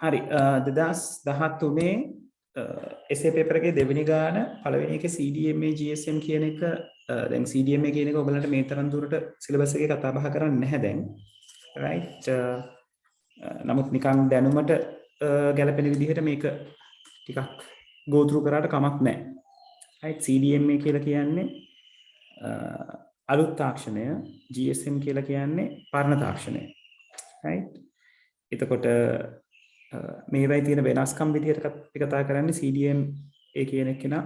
හරි 2013 essay paper එකේ දෙවෙනි ගාන පළවෙනි එකේ CDMA GSM කියන එක දැන් CDMA කියන එක ඔයගලන්ට මේ තරම් දුරට සිලබස් එකේ කතා බහ කරන්නේ නැහැ දැන් right නමුත් නිකන් දැනුමට ගැලපෙන විදිහට මේක ටිකක් go through කරාට කමක් නැහැ right CDMA කියලා කියන්නේ අලුත් තාක්ෂණය GSM කියලා කියන්නේ පරණ තාක්ෂණය right එතකොට මේවයි තියෙන වෙනස්කම් විදිහට අපි කතා කරන්නේ CDMA කියන එක නා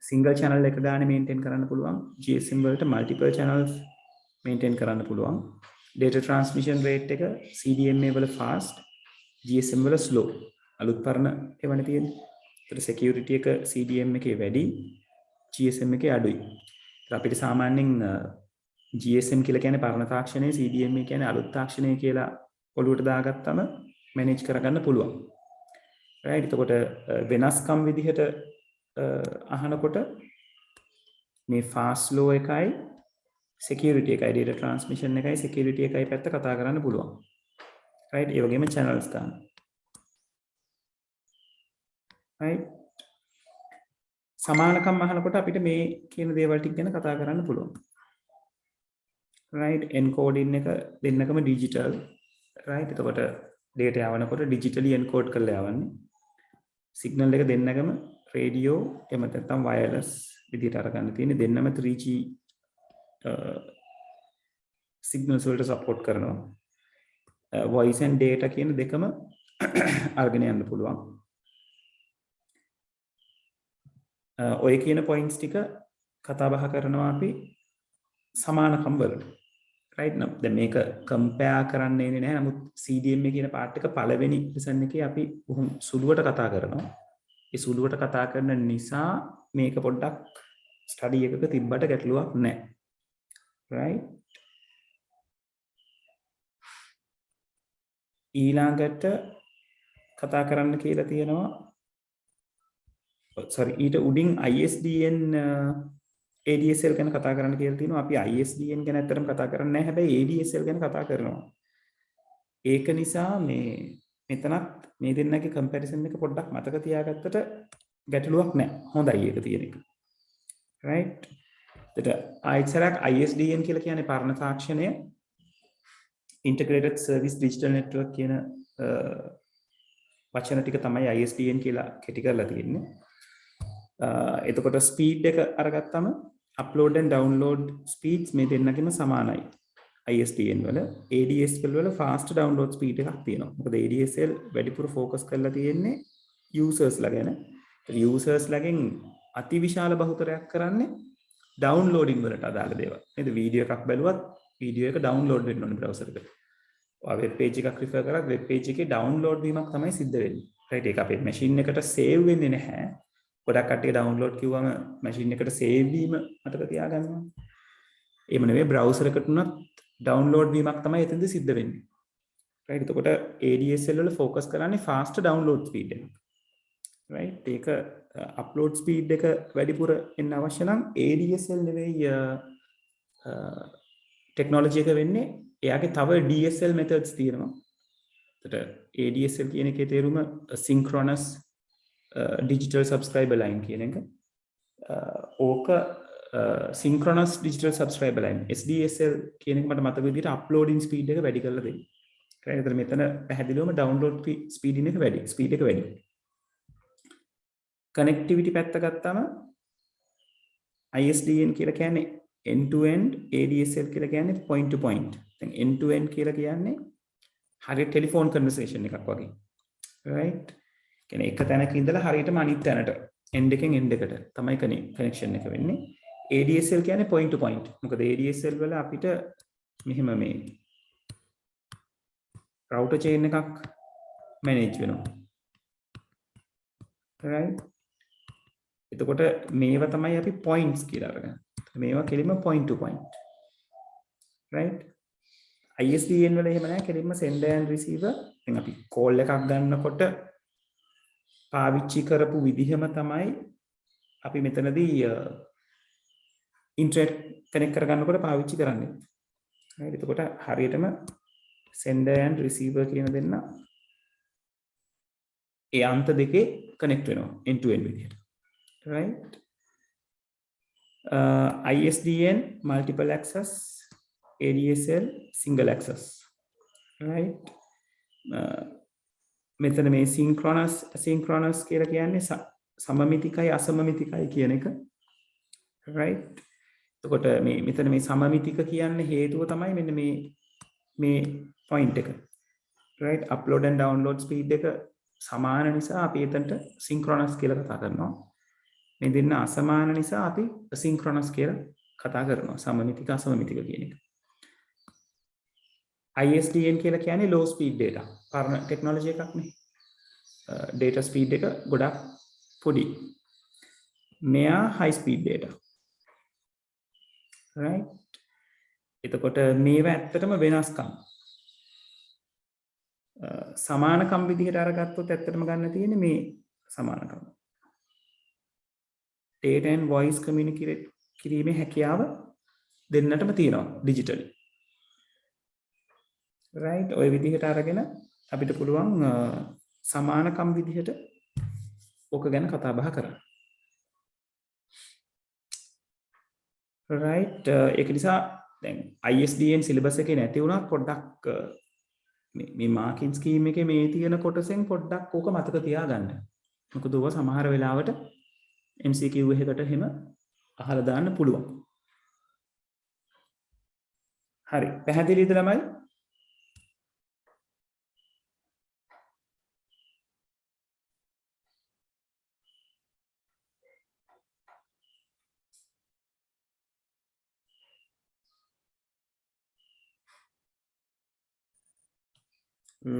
single channel එක ගානේ maintain කරන්න පුළුවන් GSM වලට multiple channels maintain කරන්න පුළුවන් data transmission rate එක CDMA වල fast GSM වල slow අලුත් පරණ ඒවනේ තියෙන්නේ ඒතර security එක CDMA එකේ වැඩි GSM එකේ අඩුයි අපිට සාමාන්‍යයෙන් GSM කියලා කියන්නේ පරණ තාක්ෂණය CDMA කියන්නේ අලුත් තාක්ෂණය කියලා ඔලුවට දාගත්තම manage කරගන්න පුළුවන් right එතකොට වෙනස්කම් විදිහට අහනකොට මේ fast slow එකයි security එකයි data transmission එකයි security එකයි පැත්ත කතා කරන්න පුළුවන් right ඒ වගේම channels ගන්න right සමානකම් අහනකොට අපිට මේ කියන දේවල් ටික ගැන කතා කරන්න පුළුවන් right encoding එක දෙන්නකම digital right එතකොට data යවනකොට digitally encode කරලා යවන්නේ signal එක දෙන්නකම radio එහෙම නැත්නම් wireless විදිහට අරගන්න තියෙන්නේ දෙන්නම 3G signals වලට support කරනවා voice and data කියන දෙකම අරගෙන යන්න පුළුවන් ඔය කියන points ටික කතා බහ කරනවා අපි සමානකම් වලට right now දැන් මේක compare කරන්න ඉන්නේ නැහැ නමුත් CDMA කියන part එක පළවෙනි lesson එකේ අපි උහුම් සුළුවට කතා කරනවා ඒ සුළුවට කතා කරන නිසා මේක පොඩ්ඩක් study එකක තිබ්බට ගැටලුවක් නැහැ right ඊළඟට කතා කරන්න කියලා තියෙනවා sorry ඊට උඩින් ISDN ADSL ගැන කතා කරන්න කියලා තියෙනවා අපි ISDN ගැන ඇත්තටම කතා කරන්නේ නැහැ හැබැයි ADSL ගැන කතා කරනවා ඒක නිසා මේ මෙතනත් මේ දෙන්නගේ comparison එක පොඩ්ඩක් මතක තියාගත්තට ගැටලුවක් නැහැ හොඳයි ඒක තියෙන එක right එතකොට ISDN කියලා කියන්නේ පරණ තාක්ෂණය integrated service digital network කියන වචන ටික තමයි ISDN කියලා කෙටි කරලා තියෙන්නේ එතකොට ස්පීඩ් එක අරගත්තම upload and download speeds මේ දෙන්නගෙම සමානයි ISDN වල ADSL වල fast download speed එකක් තියෙනවා මොකද ADSL වැඩිපුර focus කරලා තියෙන්නේ users ලා ගැන users ලගෙන් අතිවිශාල බහුතරයක් කරන්නේ downloading වලට අදාළ දේවල් නේද වීඩියෝ එකක් බැලුවත් වීඩියෝ එක download වෙන්න ඕනේ browser එකට ඔය web page එකක් refer කරත් web page එකේ download වීමක් තමයි සිද්ධ වෙන්නේ right ඒක අපේ machine එකට save වෙන්නේ නැහැ ගොඩක් කට්ටිය download කිව්වම machine එකට save වීම මතක තියාගන්නවා. එහෙම නෙවෙයි browser එකට උනත් download වීමක් තමයි එතනදී සිද්ධ වෙන්නේ. right එතකොට ADSL වල focus කරන්නේ fast download speed එක. right ඒක upload speed එක වැඩිපුර එන්න අවශ්‍ය නම් ADSL නෙවෙයි technology එක වෙන්නේ එයාගේ තව DSL methods තියෙනවා. එතකොට ADSL කියන එකේ තේරුම synchronous digital subscriber line කියන එක ඕක synchronous digital subscriber line SDSL කියන එක මට මතක විදිහට uploading speed එක වැඩි කරලා දෙන්නේ. right එතන මෙතන පැහැදිලිවම download speed එක වැඩි speed එක වැඩි. connectivity පැත්ත ගත්තම ISDN කියලා කියන්නේ end to end ADSL කියලා කියන්නේ point to point. දැන් end to end කියලා කියන්නේ හරියට ටෙලිෆෝන් කන්වර්සේෂන් එකක් වගේ. right කියන්නේ එක තැනක ඉඳලා හරියටම අනිත් තැනට end එකෙන් end එකට තමයි කනෙක්ෂන් එක වෙන්නේ ADSL කියන්නේ point to point මොකද ADSL වල අපිට මෙහෙම මේ router chain එකක් manage වෙනවා right එතකොට මේවා තමයි අපි points කියලා අරගන්නේ මේවා කෙලින්ම point to point right ISDN වල එහෙම නැහැ කෙලින්ම sender and receiver දැන් අපි call එකක් ගන්නකොට පාවිච්චි කරපු විදිහම තමයි අපි මෙතනදී ඉන්ටර්නෙට් කනෙක්ට් කරගන්නකොට පාවිච්චි කරන්නේ. right එතකොට හරියටම sender and receiver කියන දෙන්න ඒ අන්ත දෙකේ කනෙක්ට් වෙනවා end to end විදිහට. right ISDN multiple access, ADSL single access. right මෙතන මේ synchronous කියලා කියන්නේ සමමිතිකයි අසමමිතිකයි කියන එක. right එතකොට මේ මෙතන මේ සමමිතික කියන්නේ හේතුව තමයි මෙන්න මේ point එක. right upload and download speed එක සමාන නිසා අපි එතනට synchronous කියලා කතා කරනවා. මේ දෙන්න අසමාන නිසා අපි asynchronous කියලා කතා කරනවා. සමමිතික අසමමිතික කියන එක. ISDN කියලා කියන්නේ low speed data. පරණ ටෙක්නොලොජි එකක් නේ. data speed එක ගොඩක් පොඩි. මෙයා high speed data. right එතකොට මේවා ඇත්තටම වෙනස්කම්. සමානකම් විදිහට අරගත්තොත් ඇත්තටම ගන්න තියෙන්නේ මේ සමානකම්. data and voice communicate කිරීමේ හැකියාව දෙන්නටම තියෙනවා digitally. right ඔය විදිහට අරගෙන අපිට පුළුවන් සමානකම් විදිහට ඕක ගැන කතා බහ කරන්න. right ඒක නිසා දැන් ISDN syllabus එකේ නැති වුණා පොඩ්ඩක් මේ මාකින් ස්කීම් එකේ මේ තියෙන කොටසෙන් පොඩ්ඩක් ඕක මතක තියාගන්න. මොකද ඔය සමහර වෙලාවට MCQ එකකට එහෙම අහලා දාන්න පුළුවන්. හරි පැහැදිලිද ළමයි?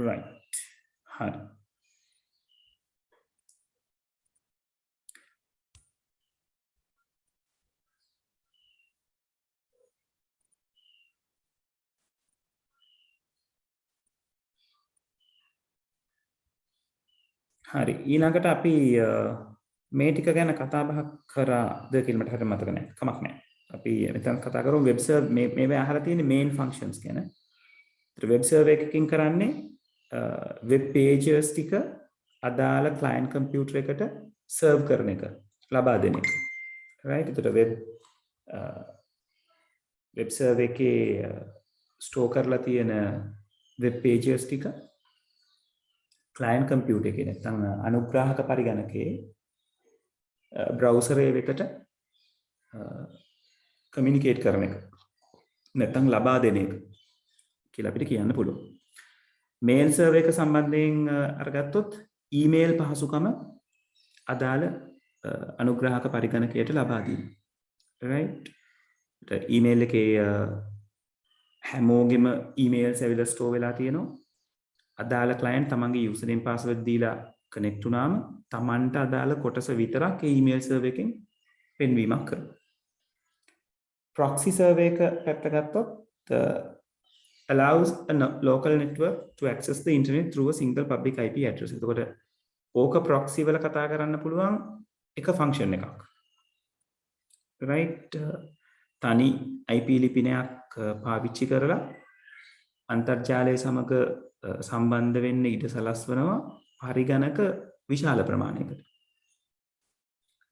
right හරි හරි ඊළඟට අපි මේ ටික ගැන කතා බහ කරාද කියලා මට හරියට මතක නැහැ. කමක් නැහැ. අපි මෙතන කතා කරමු වෙබ් සර්වර් මේවා අහලා තියෙන main functions ගැන. ඒතර වෙබ් සර්වර් එකකින් කරන්නේ වෙබ් pages ටික අදාළ client computer එකට serve කරන එක, ලබා දෙන එක. right ඒතර වෙබ් සර්වර් එකේ store කරලා තියෙන වෙබ් pages ටික client computer එකේ නැත්නම් අනුග්‍රාහක පරිගණකයේ browser එකකට communicate කරන එක නැත්නම් ලබා දෙන එක කියලා අපිට කියන්න පුළුවන්. mail server එක සම්බන්ධයෙන් අරගත්තොත් email පහසුකම අදාළ අනුග්‍රාහක පරිගණකයට ලබා දීම. right email එකේ හැමෝගෙම emails ඇවිල්ලා store වෙලා තියෙනවා. අදාළ client තමන්ගේ username password දීලා connect වුණාම තමන්ට අදාළ කොටස විතරක් ඒ email server එකෙන් පෙන්වීමක් කරනවා. proxy server එක පැත්ත ගත්තොත් allows a local network to access the internet through a single public IP address. එතකොට ඕක proxy වල කතා කරන්න පුළුවන් එක function එකක්. right තනි IP ලිපිනයක් පාවිච්චි කරලා අන්තර්ජාලය සමග සම්බන්ධ වෙන්න ඉඩ සලස්වනවා පරිගණක විශාල ප්‍රමාණයකට.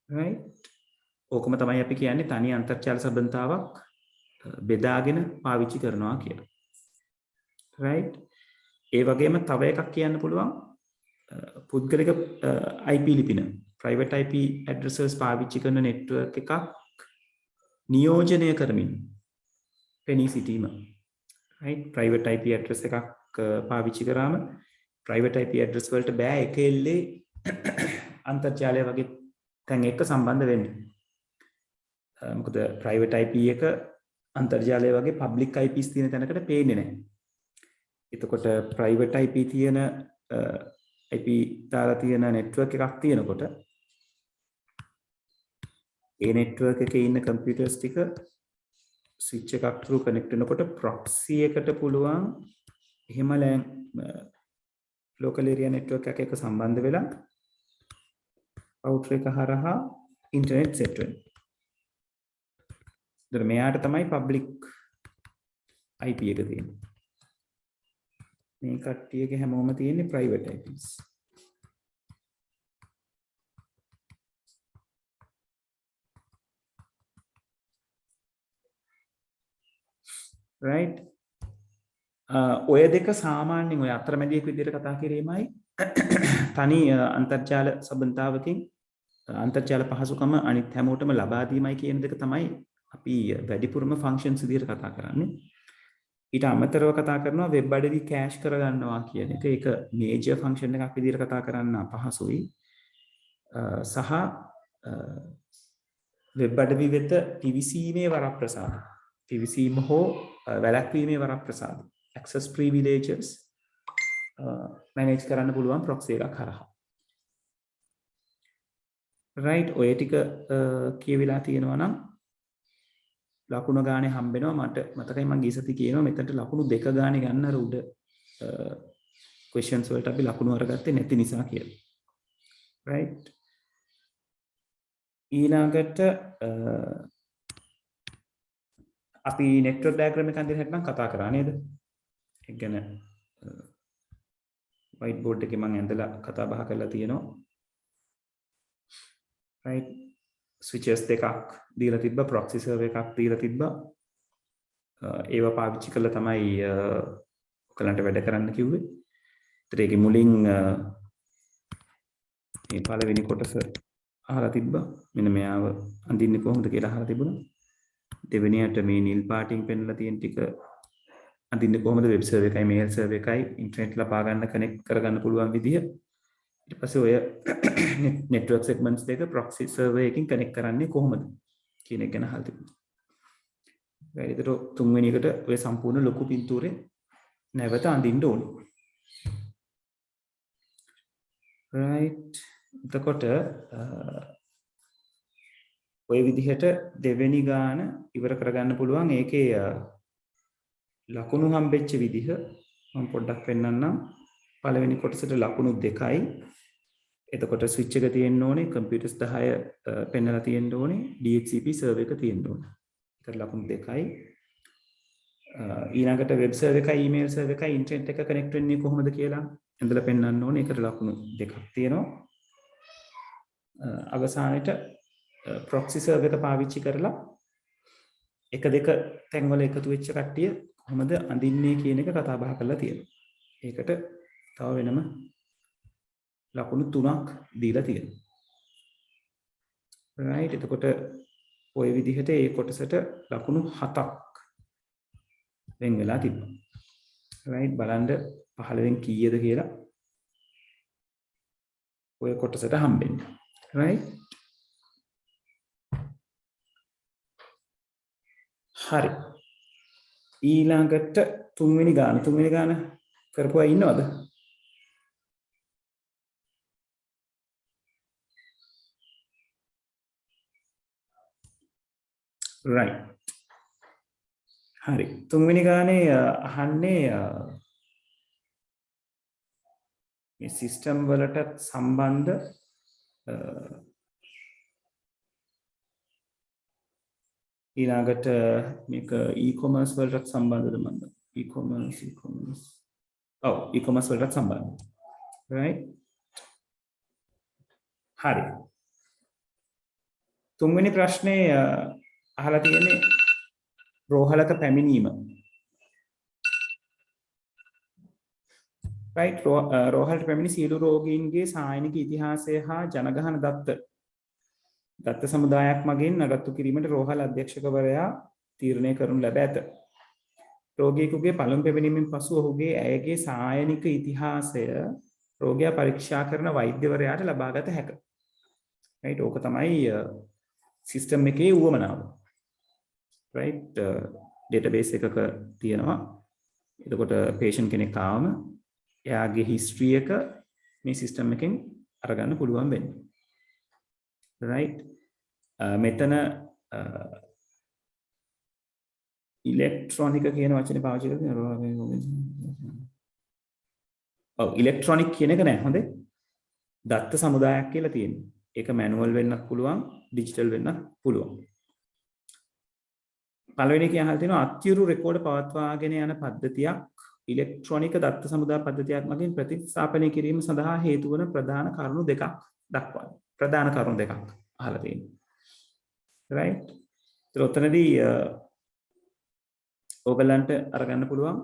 right ඕකම තමයි අපි කියන්නේ තනි අන්තර්ජාල සම්බන්ධතාවක් බෙදාගෙන පාවිච්චි කරනවා කියලා. right ඒ වගේම තව එකක් කියන්න පුළුවන් පුද්ගලික IP ලිපින private IP addresses පාවිච්චි කරන network එකක් නියෝජනය කරමින් පෙනී සිටීම. right private IP address එකක් පාවිච්චි කරාම private IP address වලට බෑ එක එල්ලේ අන්තර්ජාලය වගේ තැන් එක්ක සම්බන්ධ වෙන්න. මොකද private IP එක අන්තර්ජාලය වගේ public IPs තියෙන තැනකට පේන්නේ නැහැ. එතකොට private IP තියෙන IP දාලා තියෙන network එකක් තියෙනකොට ඒ network එකේ ඉන්න computers ටික switch එකක් through connect වෙනකොට proxy එකට පුළුවන් එහෙම local area network එකක සම්බන්ධ වෙලා router එක හරහා internet set වෙනවා. ඒතර මෙයාට තමයි public IP එක තියෙන්නේ. මේ කට්ටියගේ හැමෝම තියෙන්නේ private IPs. right ඔය දෙක සාමාන්‍යයෙන් ඔය අතරමැදියෙක් විදිහට කතා කිරීමයි තනි අන්තර්ජාල සම්බන්ධතාවකින් අන්තර්ජාල පහසුකම අනිත් හැමෝටම ලබා දීමයි කියන දෙක තමයි අපි වැඩිපුරම ෆන්ක්ෂන්ස් විදිහට කතා කරන්නේ. ඊට අමතරව කතා කරනවා වෙබ් අඩවි කෑෂ් කරගන්නවා කියන එක. ඒක මේජර් ෆන්ක්ෂන් එකක් විදිහට කතා කරන්න අපහසුයි. සහ වෙබ් අඩවි වෙත පිවිසීමේ වරප්‍රසාද. පිවිසීම හෝ වැළැක්වීමේ වරප්‍රසාද. access privileges manage කරන්න පුළුවන් proxy එකක් හරහා. right ඔය ටික කියවිලා තියෙනවා නම් ලකුණු ගානේ හම්බෙනවා. මට මතකයි මම ගිය සති කියනවා මෙතනට ලකුණු දෙක ගානේ ගන්න අර උඩ questions වලට අපි ලකුණු අරගත්තේ නැති නිසා කියලා. right ඊළඟට අපි network diagram එක අඳින්න හැටනම් කතා කරා නේද? ඒ කියන්නේ white board එකේ මම ඇඳලා කතා බහ කරලා තියෙනවා. right switches දෙකක් දීලා තිබ්බා, proxy server එකක් දීලා තිබ්බා. ඒව පාවිච්චි කරලා තමයි ඔයගලන්ට වැඩ කරන්න කිව්වේ. ඒතර ඒකේ මුලින් මේ පළවෙනි කොටස අහලා තිබ්බා. මෙන්න මෙයාව අඳින්නේ කොහොමද කියලා අහලා තිබුණා. දෙවෙනියට මේ නිල් පාටින් පෙන්ලා තියෙන ටික අඳින්නේ කොහොමද වෙබ් සර්වර් එකයි මේල් සර්වර් එකයි ඉන්ටර්නෙට් ලබා ගන්න කනෙක්ට් කරගන්න පුළුවන් විදිය. ඊට පස්සේ ඔය network segments දෙක proxy server එකකින් connect කරන්නේ කොහොමද කියන එක ගැන අහලා තිබුණා. ඒකට තුන්වෙනි එකට ඔය සම්පූර්ණ ලොකු පින්තූරේ නැවත අඳින්න ඕනේ. right එතකොට ඔය විදිහට දෙවෙනි ගාන ඉවර කරගන්න පුළුවන්. ඒකේ ලකුණු හම්බෙච්ච විදිහ මම පොඩ්ඩක් පෙන්නන්නම්. පළවෙනි කොටසට ලකුණු 2යි. එතකොට ස්විච් එක තියෙන්න ඕනේ, කම්පියුටර්ස් 10 පෙන්නලා තියෙන්න ඕනේ, DHCP සර්වර් එක තියෙන්න ඕනේ. ඒකට ලකුණු 2යි. ඊළඟට වෙබ් සර්වර් එකයි ඊමේල් සර්වර් එකයි ඉන්ටර්නෙට් එක කනෙක්ට් වෙන්නේ කොහොමද කියලා ඇඳලා පෙන්නන්න ඕනේ. ඒකට ලකුණු 2ක් තියෙනවා. අවසානයේට proxy server එක පාවිච්චි කරලා එක දෙක තැන්වල එකතු වෙච්ච කට්ටිය කොහොමද අඳින්නේ කියන එක කතා බහ කරලා තියෙනවා. ඒකට තව වෙනම ලකුණු 3ක් දීලා තියෙනවා. right එතකොට ওই විදිහට ඒ කොටසට ලකුණු 7ක් වෙන් වෙලා තිබ්බා. right බලන්න 15න් කීයද කියලා ඔය කොටසට හම්බෙන්නේ. right හරි ඊළඟට තුන්වෙනි ගාන කරපුවා ඉන්නවද? right හරි තුන්වෙනි ගානේ අහන්නේ මේ සිස්ටම් වලට සම්බන්ධ ඊළඟට මේක e-commerce වලට සම්බන්ධද මන්ද? e-commerce e-commerce වලට සම්බන්ධයි. right හරි තුන්වෙනි ප්‍රශ්නේ අහලා තියෙන්නේ රෝහලක පැමිණීම. right රෝහලට පැමිණි සියලු රෝගීන්ගේ සායනික ඉතිහාසය හා ජනගහන දත්ත සමුදායක් මගින් නඩත්තු කිරීමට රෝහල අධ්‍යක්ෂකවරයා තීරණය කරනු ලැබ ඇත. රෝගියෙකුගේ පළමු පැමිණීමෙන් පසු ඔහුගේ ඇයගේ සායනික ඉතිහාසය රෝගයා පරීක්ෂා කරන වෛද්‍යවරයාට ලබාගත හැක. right ඕක තමයි සිස්ටම් එකේ උවමනාව. right database එකක තියෙනවා. එතකොට patient කෙනෙක් ආවම එයාගේ history එක මේ සිස්ටම් එකෙන් අරගන්න පුළුවන් වෙන්නේ. right මෙතන ඉලෙක්ට්‍රොනික කියන වචනේ පාවිච්චි කරලා ඉලෙක්ට්‍රොනික කියන එක නෑ හොඳේ. දත්ත සමුදායක් කියලා තියෙනවා. ඒක මැනුවල් වෙන්නත් පුළුවන්, ඩිජිටල් වෙන්නත් පුළුවන්. පළවෙනි එකේ අහලා තියෙනවා අත්‍යරු රෙකෝඩ් පවත්වාගෙන යන පද්ධතියක් ඉලෙක්ට්‍රොනික දත්ත සමුදා පද්ධතියක් මගින් ප්‍රතිස්ථාපනය කිරීම සඳහා හේතු වන ප්‍රධාන කරුණු දෙකක් දක්වන්න. ප්‍රධාන කරුණු දෙකක් අහලා තියෙනවා. right. ඒතර උතනදී ඕගලන්ට අරගන්න පුළුවන්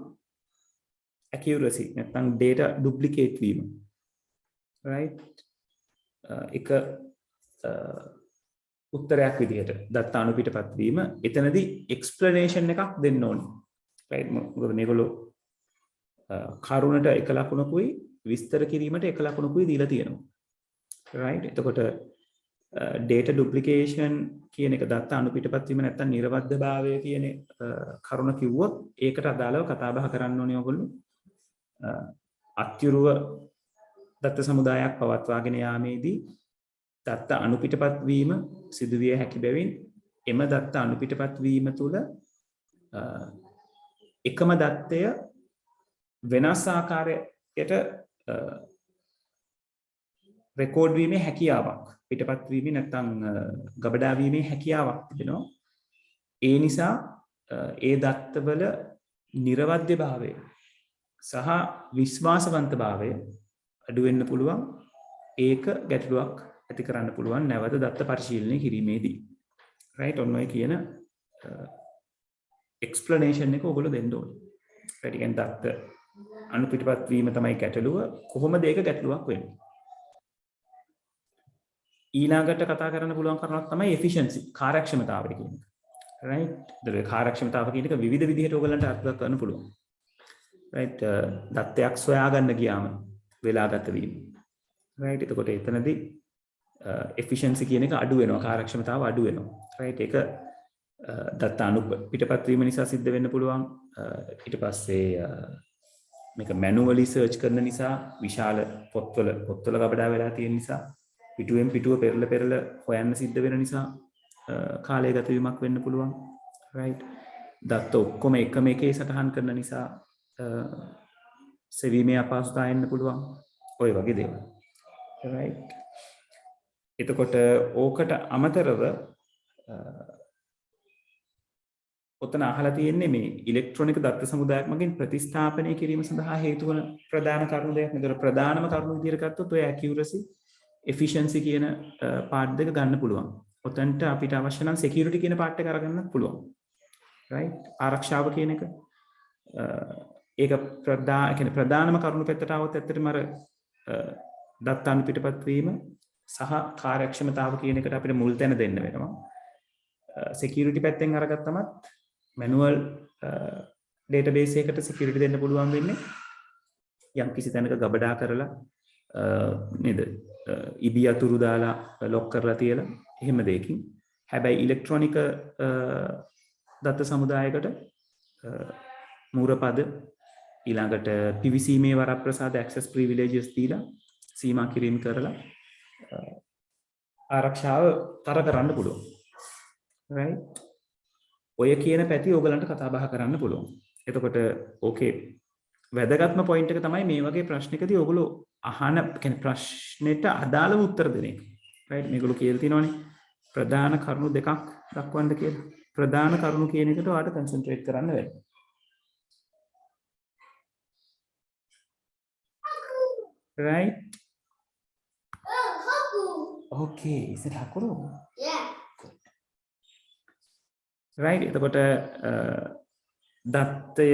accuracy නැත්නම් data duplicate වීම right එක උත්තරයක් විදිහට දත්ත අනුපිටපත් වීම එතනදී explanation එකක් දෙන්න ඕනේ right මොකද මේගොල්ලෝ කරුණට එක ලකුණකුයි විස්තර කිරීමට එක ලකුණකුයි දීලා තියෙනවා right එතකොට data duplication කියන එක දත්ත අනුපිටපත් වීම නැත්නම් නිර්වද්‍යභාවය කියන කරුණ කිව්වොත් ඒකට අදාළව කතා බහ කරන්න ඕනේ ඔයගොල්ලෝ අත්‍යුරුව දත්ත සමුදායක් පවත්වාගෙන යාමේදී දත්ත අනුපිටපත් වීම සිදුවිය හැකි බැවින් එම දත්ත අනුපිටපත් වීම තුළ එකම දත්තය වෙනස් ආකාරයකට රෙකෝඩ් වීමේ හැකියාවක් පිටපත් වීමේ නැත්නම් ගබඩා වීමේ හැකියාවක් තිබෙනවා ඒ නිසා ඒ දත්තවල නිර්වද්‍යභාවය සහ විශ්වාසවන්තභාවය අඩු වෙන්න පුළුවන් ඒක ගැටලුවක් ඇති කරන්න පුළුවන් නැවත දත්ත පරිශීලනය කිරීමේදී right ඔන්න ඔය කියන explanation එක ඔයගොල්ලෝ දෙන්න ඕනේ right කියන්නේ දත්ත අනුපිටපත් වීම තමයි ගැටලුව කොහොමද ඒක ගැටලුවක් වෙන්නේ ඊළඟට කතා කරන්න පුළුවන් කරුණක් තමයි efficiency කාර්යක්ෂමතාවය කියන එක right ඒ කාර්යක්ෂමතාව කියන එක විවිධ විදිහට ඔයගලන්ට අර්ථ ගන්න පුළුවන් right දත්තයක් සොයා ගන්න ගියාම වෙලා ගත වීම right එතකොට එතනදී efficiency කියන එක අඩු වෙනවා කාර්යක්ෂමතාව අඩු වෙනවා right ඒක දත්ත අනුපිටපත් වීම නිසා සිද්ධ වෙන්න පුළුවන් ඊට පස්සේ මේක manually search කරන නිසා විශාල පොත්වල ගබඩා වෙලා තියෙන නිසා පිටුවෙන් පිටුව පෙරල හොයන්න සිද්ධ වෙන නිසා කාලය ගත වීමක් වෙන්න පුළුවන් right දත්ත ඔක්කොම එකම එකේ සටහන් කරන නිසා සෙවීමේ අපහසුතාවය එන්න පුළුවන් ඔය වගේ දේවල් right එතකොට ඕකට අමතරව ඔතන අහලා තියෙන්නේ මේ ඉලෙක්ට්‍රොනික දත්ත සමුදායක් මගින් ප්‍රතිස්ථාපනය කිරීම සඳහා හේතු වන ප්‍රධාන කරුණු දෙයක්. මෙතන ප්‍රධානම කරුණු විදිහට ගත්තොත් ඔය accuracy efficiency කියන පාර්ට් දෙක ගන්න පුළුවන්. ඔතනට අපිට අවශ්‍ය නම් security කියන පාර්ට් එක අරගන්නත් පුළුවන්. right ආරක්ෂාව කියන එක ඒක ප්‍රධානම කරුණු පැත්තට આવොත් ඇත්තටම අර දත්ත අනුපිටපත් වීම සහ කාර්යක්ෂමතාව කියන එකට අපිට මුල් තැන දෙන්න වෙනවා. security පැත්තෙන් අරගත්තමත් manual database එකකට security දෙන්න පුළුවන් වෙන්නේ යම් කිසි තැනක ගබඩා කරලා නේද ඉබි අතුරු දාලා ලොක් කරලා තියලා එහෙම දෙයකින්. හැබැයි ඉලෙක්ට්‍රොනික දත්ත සමුදායකට මූරපද ඊළඟට PVC මේ වරප්‍රසාද access privileges දීලා සීමා කිරීම කරලා ආරක්ෂාව තර කරන්න පුළුවන්. right ඔය කියන පැති ඕගලන්ට කතා බහ කරන්න පුළුවන්. එතකොට ඕකේ වැදගත්ම පොයින්ට් එක තමයි මේ වගේ ප්‍රශ්නකදී ඕගොල්ලෝ අහන කියන්නේ ප්‍රශ්නෙට අදාළව උත්තර දෙන එක. right මේගොල්ලෝ කියලා තියෙනවානේ ප්‍රධාන කරුණු දෙකක් දක්වන්න කියලා. ප්‍රධාන කරුණු කියන එකට ඔයාලට concentrate කරන්න වෙනවා. right okay is it hakuru yeah right එතකොට දත්තය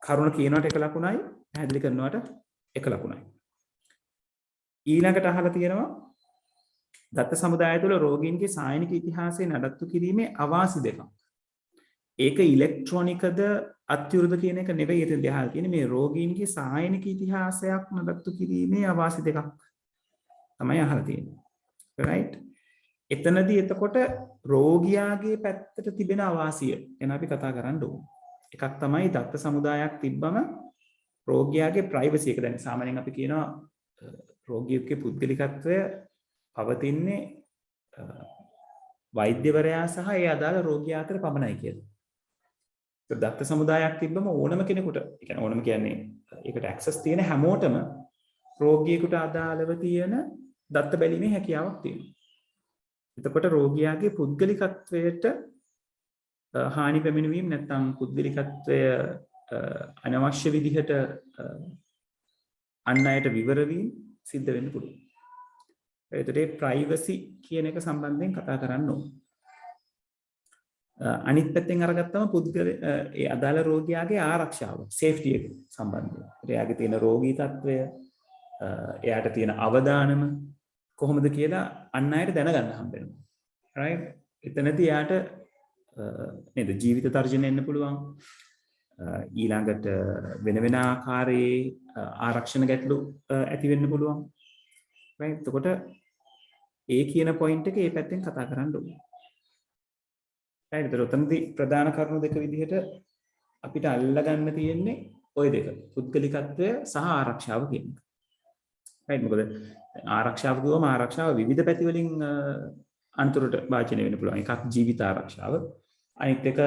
කරුණ කියනවට එක ලකුණයි පැහැදිලි කරනවට එක ලකුණයි ඊළඟට අහලා තියෙනවා දත්ත සමුදාය තුළ රෝගීන්ගේ සායනික ඉතිහාසය නඩත්තු කිරීමේ අවාසි දෙකක් ඒක ඉලෙක්ට්‍රොනිකද අත්‍යුරුද කියන එක නෙවෙයි එතෙන්දී අහලා තියෙන්නේ මේ රෝගීන්ගේ සායනික ඉතිහාසයක් නඩත්තු කිරීමේ අවාසි දෙකක් තමයි අහලා තියෙන්නේ right එතනදී එතකොට රෝගියාගේ පැත්තට තිබෙන අවාසිය එන අපි කතා කරන්න ඕන. එකක් තමයි දත්ත සමුදායක් තිබ්බම රෝගියාගේ ප්‍රයිවසි එක දැන් සාමාන්‍යයෙන් අපි කියනවා රෝගියෙකුගේ පුද්ගලිකත්වය පවතින්නේ වෛද්‍යවරයා සහ ඒ අදාළ රෝගියා අතර පමණයි කියලා. ඒක දත්ත සමුදායක් තිබ්බම ඕනම කෙනෙකුට, ඒ කියන්නේ ඕනම කියන්නේ ඒකට ඇක්සස් තියෙන හැමෝටම රෝගියෙකුට අදාළව තියෙන දත්ත බැලීමේ හැකියාවක් තියෙනවා. එතකොට රෝගියාගේ පුද්ගලිකත්වයට හානි පැමිණවීම නැත්නම් පුද්ගලිකත්වය අනවශ්‍ය විදිහට අන් අයට විවර වීම සිද්ධ වෙන්න පුළුවන්. ඒතරේ ප්‍රයිවසි කියන එක සම්බන්ධයෙන් කතා කරන්න ඕන. අනිත් පැත්තෙන් අරගත්තම පුද්ගල ඒ අදාළ රෝගියාගේ ආරක්ෂාව සේෆ්ටි එක සම්බන්ධව. එයාගේ තියෙන රෝගී තත්ත්වය, එයාට තියෙන අවදානම කොහොමද කියලා අන් අයට දැනගන්න හම්බ වෙනවා. right? එතනදී එයාට නේද ජීවිත තර්ජන එන්න පුළුවන්. ඊළඟට වෙන වෙන ආකාරයේ ආරක්ෂණ ගැටලු ඇති වෙන්න පුළුවන්. right? එතකොට ඒ කියන පොයින්ට් එක ඒ පැත්තෙන් කතා කරන්න ඕනේ. right? ඒතර උතනදී ප්‍රධාන කරුණු දෙක විදිහට අපිට අල්ලගන්න තියෙන්නේ ওই දෙක. පුද්ගලිකත්වය සහ ආරක්ෂාව කියන එක. right? මොකද ආරක්ෂාව කියවම ආරක්ෂාව විවිධ පැති වලින් අන්තරට වාචනය වෙන්න පුළුවන්. එකක් ජීවිත ආරක්ෂාව. අනිත් එක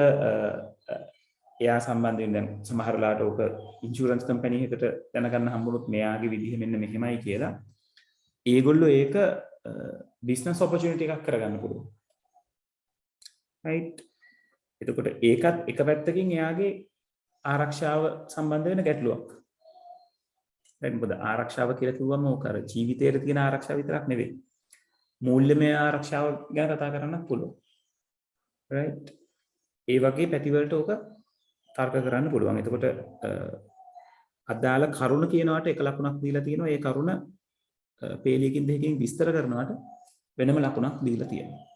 එයා සම්බන්ධයෙන් දැන් සමහර ලාට ඔක ඉන්ෂුරන්ස් කම්පැනි එකකට දැනගන්න හම්බුනොත් මෙයාගේ විදිහ මෙන්න මෙහෙමයි කියලා ඒගොල්ලෝ ඒක බිස්නස් ඔපචුනිටි එකක් කරගන්න පුළුවන්. right? එතකොට ඒකත් එක පැත්තකින් එයාගේ ආරක්ෂාව සම්බන්ධ වෙන ගැටලුවක්. right? මොකද ආරක්ෂාව කියලා කිව්වම ඕක අර ජීවිතයේ තියෙන ආරක්ෂාව විතරක් නෙවෙයි. මූල්‍යමය ආරක්ෂාව ගැන කතා කරන්නත් පුළුවන්. right? ඒ වගේ පැතිවලට ඕක තර්ක කරන්න පුළුවන්. එතකොට අදාළ කරුණ කියනවාට එක ලකුණක් දීලා තියෙනවා. ඒ කරුණ පේලියකින් දෙකකින් විස්තර කරනවාට වෙනම ලකුණක් දීලා තියෙනවා.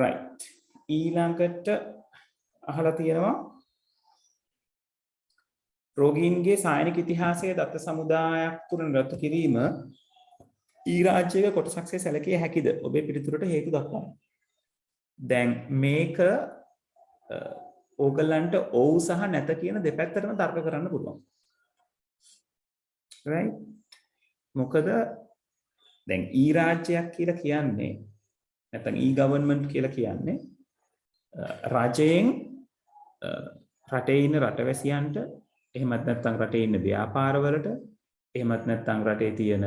right. ඊළඟට අහලා තියෙනවා රෝගීන්ගේ සායනික ඉතිහාසයේ දත්ත සමුදායක් තුරන රත් කිරීම ඊ රාජ්‍යයක කොටසක්සේ සැලකිය හැකිද? ඔබේ පිළිතුරට හේතු දක්වන්න. දැන් මේක ඕගලන්ට ඔව් සහ නැත කියන දෙපැත්තටම තර්ක කරන්න පුළුවන්. right? මොකද දැන් ඊ රාජ්‍යයක් කියලා කියන්නේ නැත්නම් ඊ ගවර්න්මන්ට් කියලා කියන්නේ රජයෙන් රටේ ඉන්න රටවැසියන්ට එහෙමත් නැත්නම් රටේ ඉන්න ව්‍යාපාරවලට එහෙමත් නැත්නම් රටේ තියෙන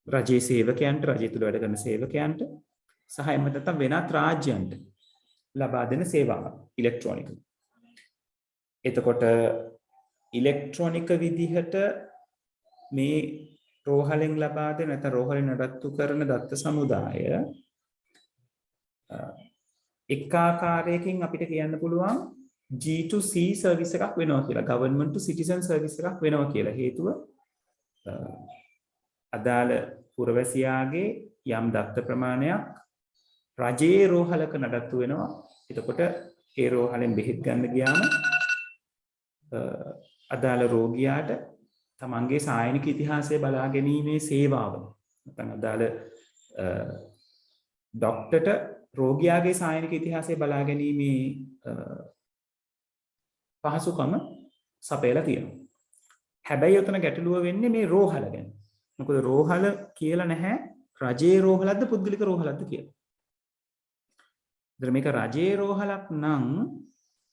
රජයේ සේවකයන්ට රජය තුල වැඩ කරන සේවකයන්ට සහ එහෙමත් නැත්නම් වෙනත් රාජ්‍යයන්ට ලබා දෙන සේවාවක් ඉලෙක්ට්‍රොනික. එතකොට ඉලෙක්ට්‍රොනික විදිහට මේ රෝහලෙන් ලබා දෙන නැත්නම් රෝහලෙන් නඩත්තු කරන දත්ත සමුදාය එක් ආකාරයකින් අපිට කියන්න පුළුවන් G2C සර්විස් එකක් වෙනවා කියලා. government to citizen සර්විස් එකක් වෙනවා කියලා. හේතුව අදාළ පුරවැසියාගේ යම් දත්ත ප්‍රමාණයක් රජයේ රෝහලක නඩත්තු වෙනවා. එතකොට ඒ රෝහලෙන් බෙහෙත් ගන්න ගියාම අදාළ රෝගියාට තමන්ගේ සායනික ඉතිහාසය බලා ගැනීමේ සේවාව නැත්නම් අදාළ ડોක්ටර්ට රෝගියාගේ සායනික ඉතිහාසය බලා ගැනීමේ පහසුකම සපයලා තියෙනවා. හැබැයි උතන ගැටලුව වෙන්නේ මේ රෝහල ගැන. මොකද රෝහල කියලා නැහැ රජයේ රෝහලක්ද පුද්ගලික රෝහලක්ද කියලා. මේක රජයේ රෝහලක් නම්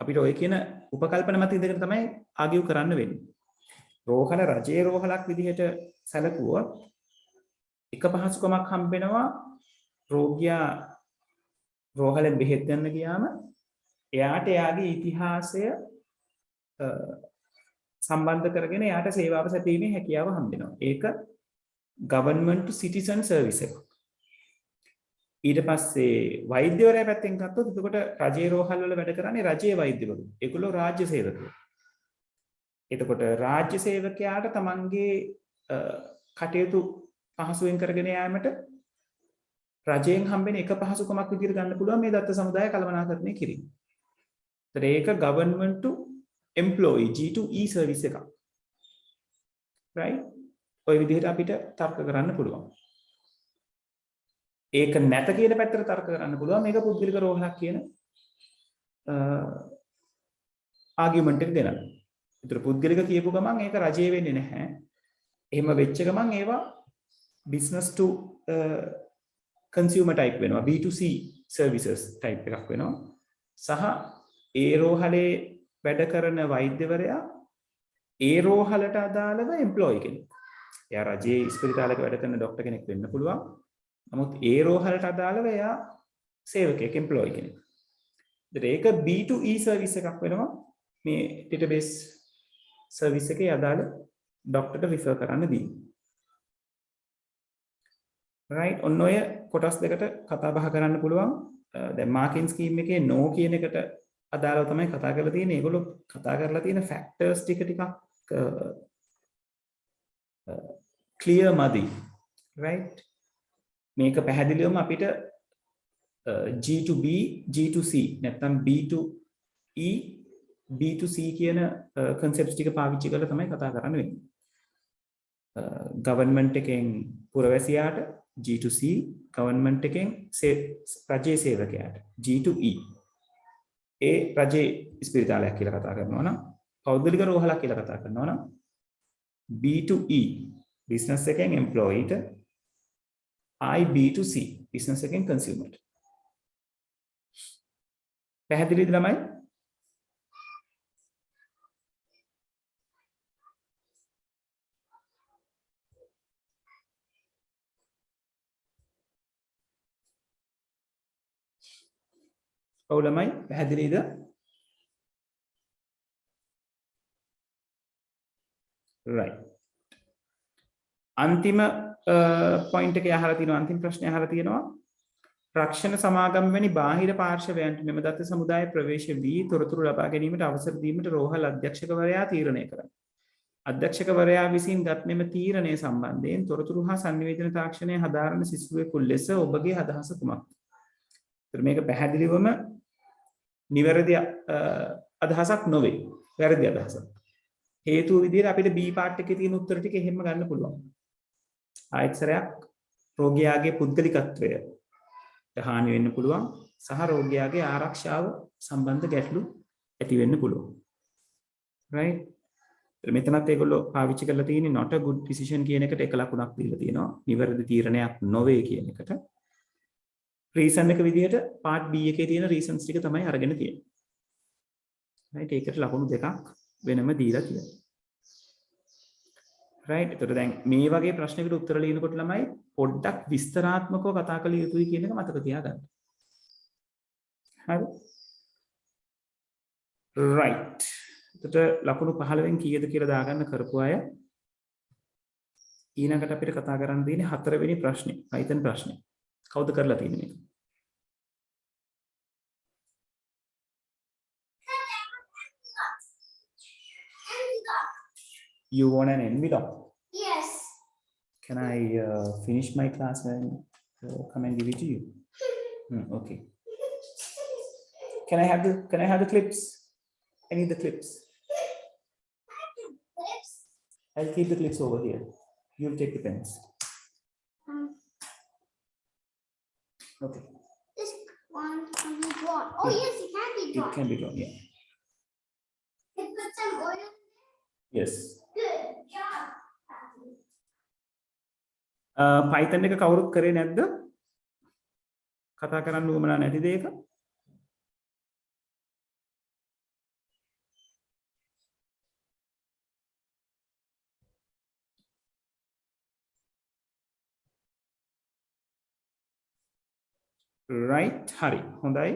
අපිට ඔය කියන උපකල්පන මත ඉඳගෙන තමයි ආගියු කරන්න වෙන්නේ. රෝහල රජයේ රෝහලක් විදිහට සැලකුවොත් එක පහසුකමක් හම්බෙනවා රෝගියා රෝහලෙන් බෙහෙත් ගන්න ගියාම එයාට එයාගේ ඉතිහාසය සම්බන්ධ කරගෙන එයාට සේවාව සැපීමේ හැකියාව හම්බෙනවා. ඒක government to citizen service එක. ඊට පස්සේ වෛද්‍යවරයා පැත්තෙන් ගත්තොත් එතකොට රජයේ රෝහල් වල වැඩ කරන්නේ රජයේ වෛද්‍යවරු. ඒගොල්ලෝ රාජ්‍ය සේවකයෝ. එතකොට රාජ්‍ය සේවකයාට තමන්ගේ කටයුතු පහසුවෙන් කරගෙන යාමට රජයෙන් හම්බෙන එක පහසුකමක් විදිහට ගන්න පුළුවන් මේ දත්ත සමුදාය කළමනාකරණය කිරීම. ඒතර ඒක government to employee G2E service එකක්. right? ඔය විදිහට අපිට තර්ක කරන්න පුළුවන්. ඒක නැත කියන පැත්තට තර්ක කරන්න පුළුවන් මේක පුද්ගලික රෝහලක් කියන ආගියුමන්ට් එක දෙනවා. ඒතර පුද්ගලික කියපු ගමන් ඒක රජයේ වෙන්නේ නැහැ. එහෙම වෙච්ච ගමන් ඒවා business to consumer type වෙනවා. B2C services type එකක් වෙනවා. සහ ඒ රෝහලේ වැඩ කරන වෛද්‍යවරයා ඒ රෝහලට අදාළව එම්ප්ලොයි කෙනෙක්. එයා රජයේ ස්පිරිතාලයක වැඩ කරන ડોක්ටර් කෙනෙක් වෙන්න පුළුවන්. නමුත් ඒ රෝහලට අදාළව එයා සේවකයෙක් එම්ප්ලොයි කෙනෙක්. ඒක B2E සර්විස් එකක් වෙනවා. මේ ඩේටාබේස් සර්විස් එකේ අදාළ ડોක්ටර්ට රිෆර් කරන්න දී. right ඔන්න ඔය කොටස් දෙකට කතා බහ කරන්න පුළුවන්. දැන් මාකින් ස්කීම් එකේ no කියන එකට අදාළව තමයි කතා කරලා තියෙන්නේ. ඒගොල්ලෝ කතා කරලා තියෙන ෆැක්ටර්ස් ටික clear මදි, right? මේක පැහැදිලිවම අපිට G to B, G to C නැත්නම් B to E, B to C කියන concepts ටික පාවිච්චි කරලා තමයි කතා කරන්න වෙන්නේ. government එකෙන් පුරවැසියාට G to C, government එකෙන් රජයේ සේවකයාට G to E. ඒ රජයේ ස්පිරිතාලයක් කියලා කතා කරනවා නම්, පෞද්ගලික රෝහලක් කියලා කතා කරනවා නම් B to E, business එකෙන් employee ට, I B to C, business එකෙන් consumer ට. පැහැදිලිද ළමයි? ඔව් ළමයි පැහැදිලිද? right. අන්තිම පොයින්ට් එකේ අහලා තියෙනවා, අන්තිම ප්‍රශ්නේ අහලා තියෙනවා. රක්ෂණ සමාගම් වැනි බාහිර පාර්ශවයන්ට මෙම දත්ත සමුදාය ප්‍රවේශ වී තොරතුරු ලබා ගැනීමට අවසර දීමට රෝහල් අධ්‍යක්ෂකවරයා තීරණය කරයි. අධ්‍යක්ෂකවරයා විසින් ගත් මෙම තීරණය සම්බන්ධයෙන් තොරතුරු හා සංනිවේදන තාක්ෂණය හදාරන සිසුවෙකු ලෙස ඔබගේ අදහස කුමක්ද? මේක පැහැදිලිවම නිවැරදි අදහසක් නොවේ, වැරදි අදහසක්. හේතුව විදිහට අපිට B පාර්ට් එකේ තියෙන උත්තර ටික එහෙම ගන්න පුළුවන්. ආයතනයක් රෝගියාගේ පුද්ගලිකත්වය හානි වෙන්න පුළුවන් සහ රෝගියාගේ ආරක්ෂාව සම්බන්ධ ගැටලු ඇති වෙන්න පුළුවන්. right? මෙතනත් ඒගොල්ලෝ පාවිච්චි කරලා තියෙන්නේ not a good decision කියන එකට එක ලකුණක් දීලා තියෙනවා. නිවැරදි තීරණයක් නොවේ කියන එකට. රීසන් එක විදිහට part B එකේ තියෙන රීසන්ස් ටික තමයි අරගෙන තියෙන්නේ. right? ඒකට ලකුණු දෙකක් වෙනම දීලා තියෙනවා. right? ඒතර දැන් මේ වගේ ප්‍රශ්නයකට උත්තර ලියනකොට ළමයි පොඩ්ඩක් විස්තරාත්මකව කතා කළ යුතුයි කියන එක මතක තියාගන්න. හරි? right. එතකොට ලකුණු 15න් කීයද කියලා දාගන්න කරපු අය ඊළඟට අපිට කතා කරන්න තියෙන්නේ 4 වෙනි ප්‍රශ්නේ. Python ප්‍රශ්නේ. කවුද කරලා තියෙන්නේ මේක? You want an envelope? Yes. Can I finish my class and come and give it to you? Okay. Can I have the clips? I need the clips. I'll keep the clips over here. You'll take the pens. Okay. This one can be drawn. Oh yes, it can be drawn. It can be drawn, yeah. Can put some oil. Yes. Good job. Python එක කවුරුත් කරේ නැද්ද? කතා කරන්න උවමනා නැති දෙයක? right හරි හොඳයි.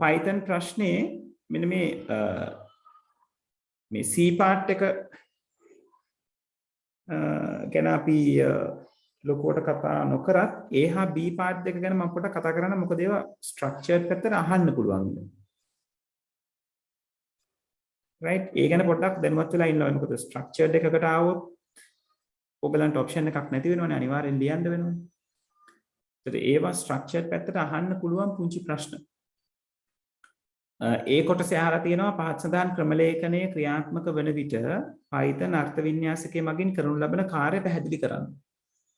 Python ප්‍රශ්නේ මෙන්න මේ C part එක ගැන අපි ලොකුවට කතා නොකරත් A හා B part දෙක ගැන මම පොඩ්ඩක් කතා කරන්න. මොකද ඒවා structured පැත්තට අහන්න පුළුවන්. right? ඒ ගැන පොඩ්ඩක් දැනුවත් වෙලා ඉන්නවා. මොකද structured එකකට ආවොත් ඔයගලන්ට option එකක් නැති වෙනවනේ, අනිවාර්යෙන් ලියන්න වෙනවනේ. ඒවා ස්ට්‍රක්චර්ඩ් පැත්තට අහන්න පුළුවන් පුංචි ප්‍රශ්න. ඒ කොටසේ අහලා තියෙනවා පහත් සඳහන් ක්‍රම ලේඛනයේ ක්‍රියාත්මක වන විට Python අර්ථ වින්‍යාසකයේ මගින් කරනු ලබන කාර්ය පැහැදිලි කරන්න.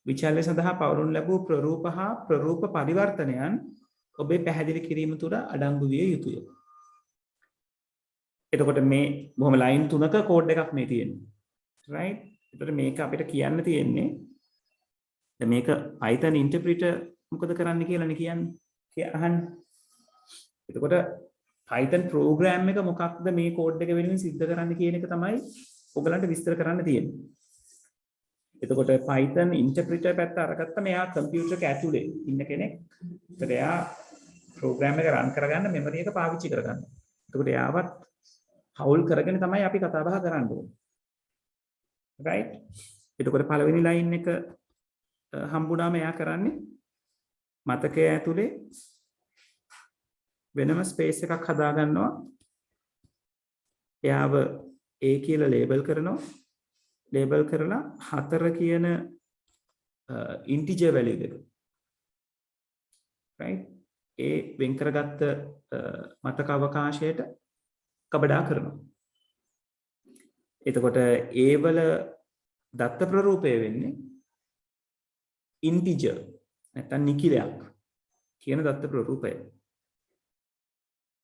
විචල්‍ය සඳහා පවරනු ලැබූ ප්‍රරූප හා ප්‍රරූප පරිවර්තනයන් ඔබේ පැහැදිලි කිරීම තුළ අඩංගු විය යුතුය. එතකොට මේ බොහොම ලයින් 3ක කෝඩ් එකක් මේ තියෙන්නේ. right? එතකොට මේක අපිට කියන්න තියෙන්නේ මේක Python interpreter මොකද කරන්න කියලානේ කියන්නේ අහන්න. එතකොට Python program එක මොකක්ද මේ කෝඩ් එක වෙනුවෙන් සිද්ධ කරන්න කියන එක තමයි ඔයගලන්ට විස්තර කරන්න තියෙන්නේ. එතකොට Python interpreter පැත්ත අරගත්තම එයා කම්පියුටර් එක ඇතුලේ ඉන්න කෙනෙක්. ඒකට එයා program එක run කරගන්න memory එක පාවිච්චි කරගන්න. එතකොට එයාවත් හවුල් කරගෙන තමයි අපි කතා බහ කරන්න ඕනේ. right? එතකොට පළවෙනි line එක හම්බුනාම එයා කරන්නේ මතකය ඇතුලේ වෙනම ස්පේස් එකක් හදා ගන්නවා. එයාව A කියලා ලේබල් කරනවා. ලේබල් කරලා 4 කියන integer value එක. right? ඒ වෙන් කරගත්ත මතක අවකාශයට කබඩා කරනවා. එතකොට ඒ වල දත්ත ප්‍රරූපය වෙන්නේ integer නැත්නම් නිකිලයක් කියන දත්ත ප්‍රරූපය.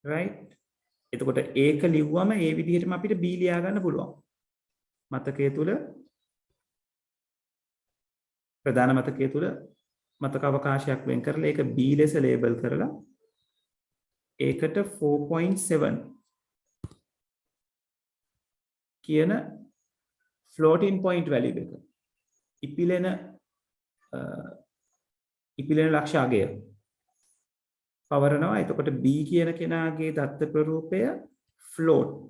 right? එතකොට ඒක ලිව්වම ඒ විදිහටම අපිට b ලියා ගන්න පුළුවන්. මතකයේ තුල ප්‍රධාන මතකයේ තුල මතක අවකාශයක් වෙන් කරලා ඒක b ලෙස ලේබල් කරලා ඒකට 4.7 කියන floating point value එක ඉපිලෙන ලක්ෂ අගය පවරනවා. එතකොට b කියන කෙනාගේ දත්ත ප්‍රරූපය float,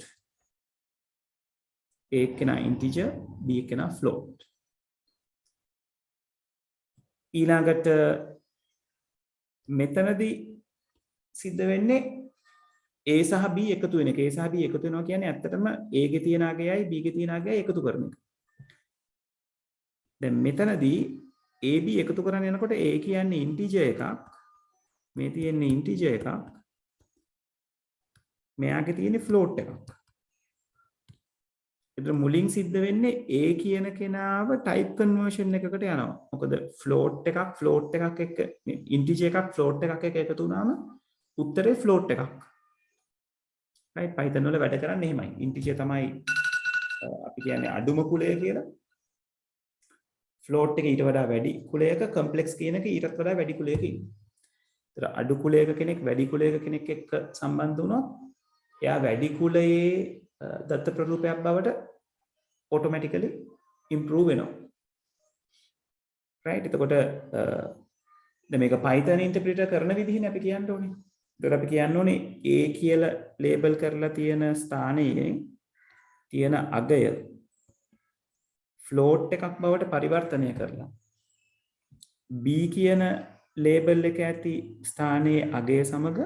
a කෙනා integer, b කෙනා float. ඊළඟට මෙතනදී සිද්ධ වෙන්නේ a සහ b එකතු වෙන එක. a සහ b එකතු වෙනවා කියන්නේ ඇත්තටම a ගේ තියෙන අගයයි b ගේ තියෙන අගයයි එකතු කරන එක. දැන් මෙතනදී a b එකතු කරගෙන යනකොට a කියන්නේ integer එකක්, මේ තියෙන්නේ integer එකක්, මෙයාගේ තියෙන්නේ float එකක්. ඒතර මුලින් සිද්ධ වෙන්නේ a කියන කෙනාව type conversion එකකට යනවා. මොකද float එකක් එක්ක integer එකක් float එකක් එක්ක එකතු වුණාම උත්තරේ float එකක්. right? Python වල වැඩ කරන්නේ එහෙමයි. integer තමයි අපි කියන්නේ අඩුම කුලය කියලා. float එක ඊට වඩා වැඩි කුලයක, complex කියන එක ඊටත් වඩා වැඩි කුලයක ඉන්නේ. ඒතර අඩු කුලයක කෙනෙක් වැඩි කුලයක කෙනෙක් එක්ක සම්බන්ධ වුණොත් එයා වැඩි කුලයේ දත්ත ප්‍රරූපයක් බවට automatically improve වෙනවා. right? එතකොට දැන් මේක Python interpreter කරන විදිහනේ අපි කියන්න ඕනේ. ඒතර අපි කියන්න ඕනේ A කියලා ලේබල් කරලා තියෙන ස්ථානයේ තියෙන අගය float එකක් බවට පරිවර්තනය කරලා B කියන ලේබල් එක ඇති ස්ථානයේ අගය සමග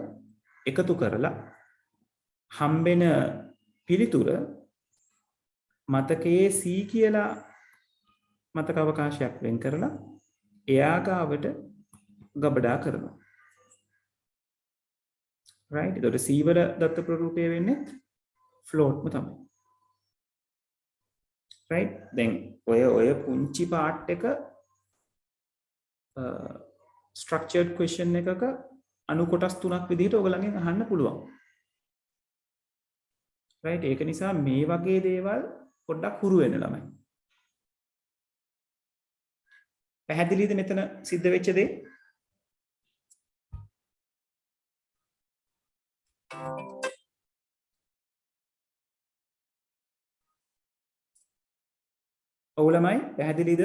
එකතු කරලා හම්බෙන පිළිතුර මතකයේ C කියලා මතක අවකාශයක් වෙන් කරලා එයා ගාවට ගබඩා කරනවා. right? එතකොට C වල දත්ත ප්‍රරූපය වෙන්නේ floatම තමයි. right? දැන් ඔය පුංචි part එක structured question එකක අනු කොටස් තුනක් විදිහට ඔයගලගෙන් අහන්න පුළුවන්. right? ඒක නිසා මේ වගේ දේවල් පොඩ්ඩක් හුරු වෙන්න ළමයි. පැහැදිලිද මෙතන සිද්ධ වෙච්ච දේ? ඔව් ළමයි පැහැදිලිද?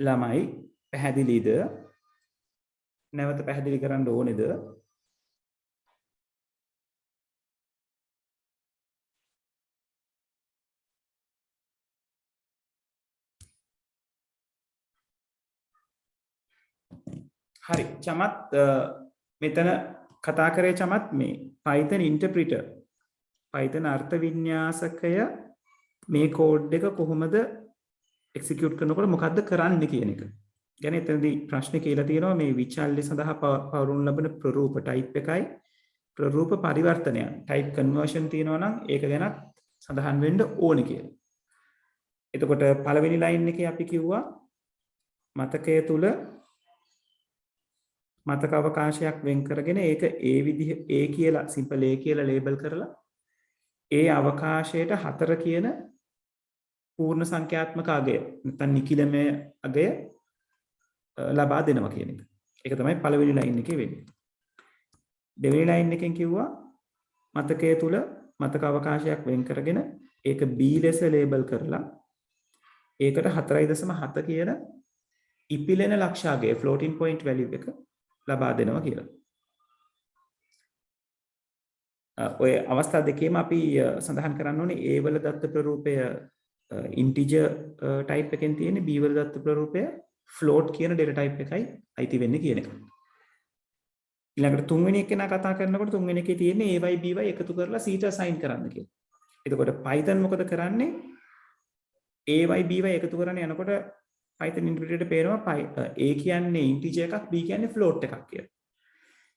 ළමයි පැහැදිලිද? නැවත පැහැදිලි කරන්න ඕනේද? හරි. චමත් මෙතන කතා කරේ චමත් මේ Python interpreter, Python අර්ථ වින්‍යාසකය මේ කෝඩ් එක කොහොමද execute කරනකොට මොකද්ද කරන්න කියන එක. يعني එතනදී ප්‍රශ්නේ කියලා තියෙනවා මේ විචල්්‍ය සඳහා පවරුණු ලබන ප්‍රරූප type එකයි ප්‍රරූප පරිවර්තනය type conversion තියෙනවා නම් ඒක ගැන සඳහන් වෙන්න ඕනේ කියලා. එතකොට පළවෙනි line එකේ අපි කිව්වා මතකයේ තුල මතක අවකාශයක් වෙන් කරගෙන ඒක ඒ විදිහ A කියලා simple A කියලා label කරලා ඒ අවකාශයට 4 කියන පූර්ණ සංඛ්‍යාත්මක අගය නැත්නම් නිකිලමය අගය ලබා දෙනවා කියන එක. ඒක තමයි පළවෙනි ලයින් එකේ වෙන්නේ. දෙවෙනි ලයින් එකෙන් කිව්වා මතකයේ තුල මතක අවකාශයක් වෙන් කරගෙන ඒක B ලෙස ලේබල් කරලා ඒකට 4.7 කියන ඉපිලෙන ලක්ෂාගේ floating point value එක ලබා දෙනවා කියලා. ඔය අවස්ථා දෙකේම අපි සඳහන් කරන්න ඕනේ A වල දත්ත ප්‍රරූපය integer type එකෙන් තියෙන, B වල දත්ත ප්‍රරූපය float කියන data type එකයි අයිති වෙන්නේ කියන එක. ඊළඟට තුන්වෙනි එකේනා කතා කරනකොට තුන්වෙනි එකේ තියෙන්නේ AY BY එකතු කරලා C ට assign කරන්න කියලා. එතකොට Python මොකද කරන්නේ? AY BY එකතු කරන්න යනකොට Python interpreter පේනවා A කියන්නේ integer එකක්, B කියන්නේ float එකක් කියලා.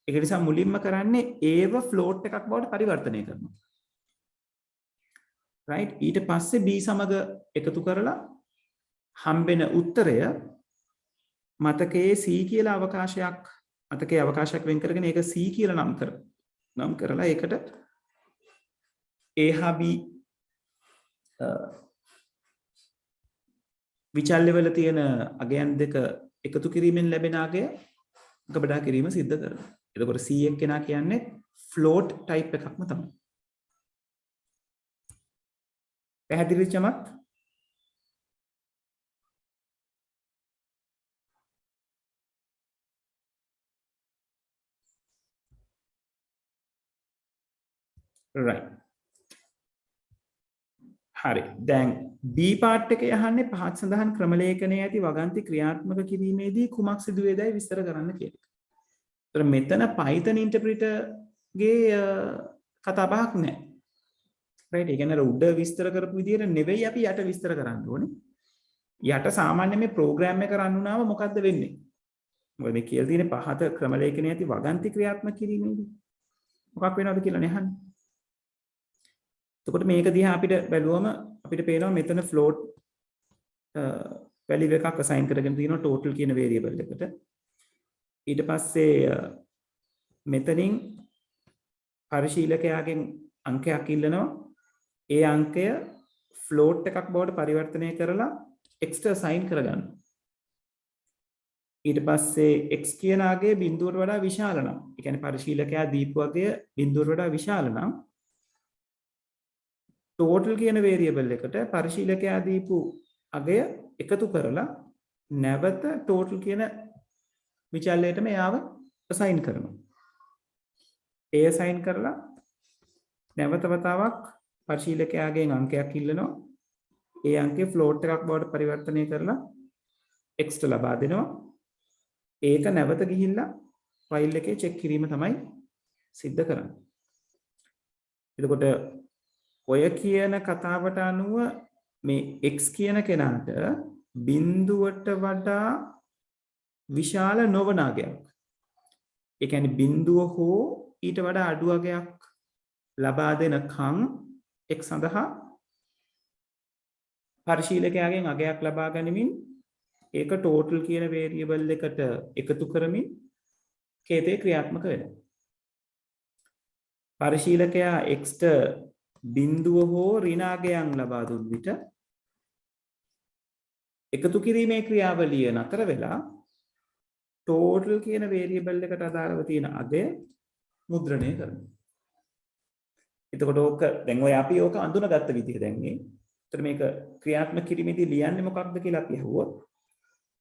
ඒක නිසා මුලින්ම කරන්නේ Aව float එකක් බවට පරිවර්තනය කරනවා. right? ඊට පස්සේ B සමග එකතු කරලා හම්බෙන උත්තරය මතකයේ C කියලා අවකාශයක් මතකයේ අවකාශයක් වෙන් කරගෙන ඒක C කියලා නම් කරලා ඒකට A හා B විචල්්‍ය වල තියෙන අගයන් දෙක එකතු කිරීමෙන් ලැබෙන අගය ගබඩා කිරීම සිද්ධ කරනවා. එතකොට C එක්කෙනා කියන්නේ float type එකක්ම තමයි. පැහැදිලිද චමත්? right. හරි. දැන් B part එකේ අහන්නේ පහත් සඳහන් ක්‍රමලේඛනයේ ඇති වගන්ති ක්‍රියාත්මක කිරීමේදී කුමක් සිදු වේදයි විස්තර කරන්න කියලා. ඒතර මෙතන Python interpreter ගේ කතා බහක් නැහැ. right? ඒ කියන්නේ උඩ විස්තර කරපු විදිහට නෙවෙයි අපි යට විස්තර කරන්න ඕනේ. යට සාමාන්‍ය මේ ප්‍රෝග්‍රෑම් එක රන් වුණාම මොකද්ද වෙන්නේ? මොකද මේ කියලා තියෙන පහත ක්‍රමලේඛනයේ ඇති වගන්ති ක්‍රියාත්මක කිරීමේදී මොකක් වෙනවද කියලා නහන්නේ. එතකොට මේක දිහා අපිට බැලුවම අපිට පේනවා මෙතන float value එකක් assign කරගෙන තියෙනවා total කියන variable එකට. ඊට පස්සේ මෙතනින් පරිශීලකයාගෙන් අංකයක් ඉල්ලනවා. ඒ අංකය float එකක් බවට පරිවර්තනය කරලා x ට assign කරගන්න. ඊට පස්සේ x කියන අගය බිඳුවට වඩා විශාල නම්, ඒ කියන්නේ පරිශීලකයා දීපු අගය බිඳුවට වඩා විශාල නම් total කියන variable එකට පරිශීලකයා දීපු අගය එකතු කරලා නැවත total කියන විචල්‍යයටම එයාව assign කරනවා. ඒ assign කරලා නැවත වතාවක් පරිශීලකයාගෙන් අංකයක් ඉල්ලනවා. ඒ අංකය float එකක් බවට පරිවර්තනය කරලා x ට ලබා දෙනවා. ඒක නැවත ගිහිල්ලා file එකේ check කිරීම තමයි සිද්ධ කරන්නේ. එතකොට ඔය කියන කතාවට අනුව මේ x කියන කෙනාට බිඳුවට වඩා විශාල නොවන අගයක්, ඒ කියන්නේ බිඳුව හෝ ඊට වඩා අඩු අගයක් ලබා දෙනකම් x සඳහා පරිශීලකයාගෙන් අගයක් ලබා ගනිමින් ඒක total කියන variable එකට එකතු කරමින් කේතේ ක්‍රියාත්මක වෙනවා. පරිශීලකයා x ට බිඳුව හෝ ඍණාගයන් ලබා දුන් විට එකතු කිරීමේ ක්‍රියාවලිය නතර වෙලා total කියන variable එකට අදාළව තියෙන අගය මුද්‍රණය කරනවා. එතකොට ඕක දැන් ඔය අපි ඕක අඳුනගත්ත විදිහ දැන් මේ. ඒතර මේක ක්‍රියාත්මක කිරීමේදී ලියන්නේ මොකක්ද කියලා අපි අහුවොත්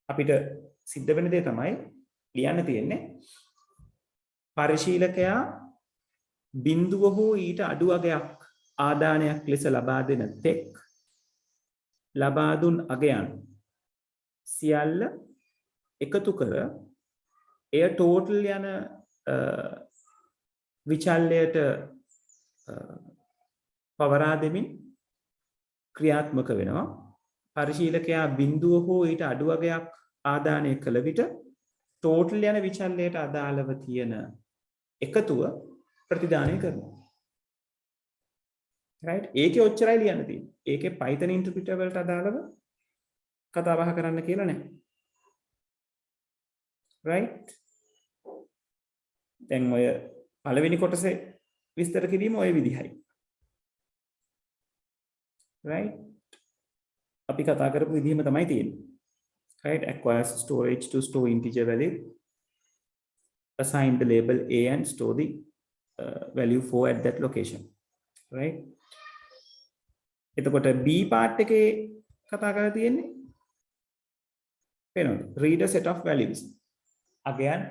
අපිට සිද්ධ වෙන දේ තමයි ලියන්න තියෙන්නේ පරිශීලකයා බිඳුව හෝ ඊට අඩු අගයක් ආදානයක් ලෙස ලබා දෙන තෙක් ලබා දුන් අගයන් සියල්ල එකතු කර එය total යන විචල්‍යයට පවරා දෙමින් ක්‍රියාත්මක වෙනවා. පරිශීලකයා බිඳුව හෝ ඊට අඩු අගයක් ආදානය කළ විට total යන විචල්‍යයට අදාළව තියෙන එකතුව ප්‍රතිදානය කරනවා. right? ඒකේ ඔච්චරයි ලියන්න තියෙන්නේ. ඒකේ Python interpreter වලට අදාළව කතා බහ කරන්න කියලා නැහැ. right? දැන් ඔය පළවෙනි කොටසේ විස්තර කිරීම ඔය විදිහයි. right? අපි කතා කරපු විදිහම තමයි තියෙන්නේ. right? Acquires storage to store integer value, assign the label a and store the value 4 at that location. right එතකොට B part එකේ කතා කරලා තියෙන්නේ වෙනවද read a set of values අගයන්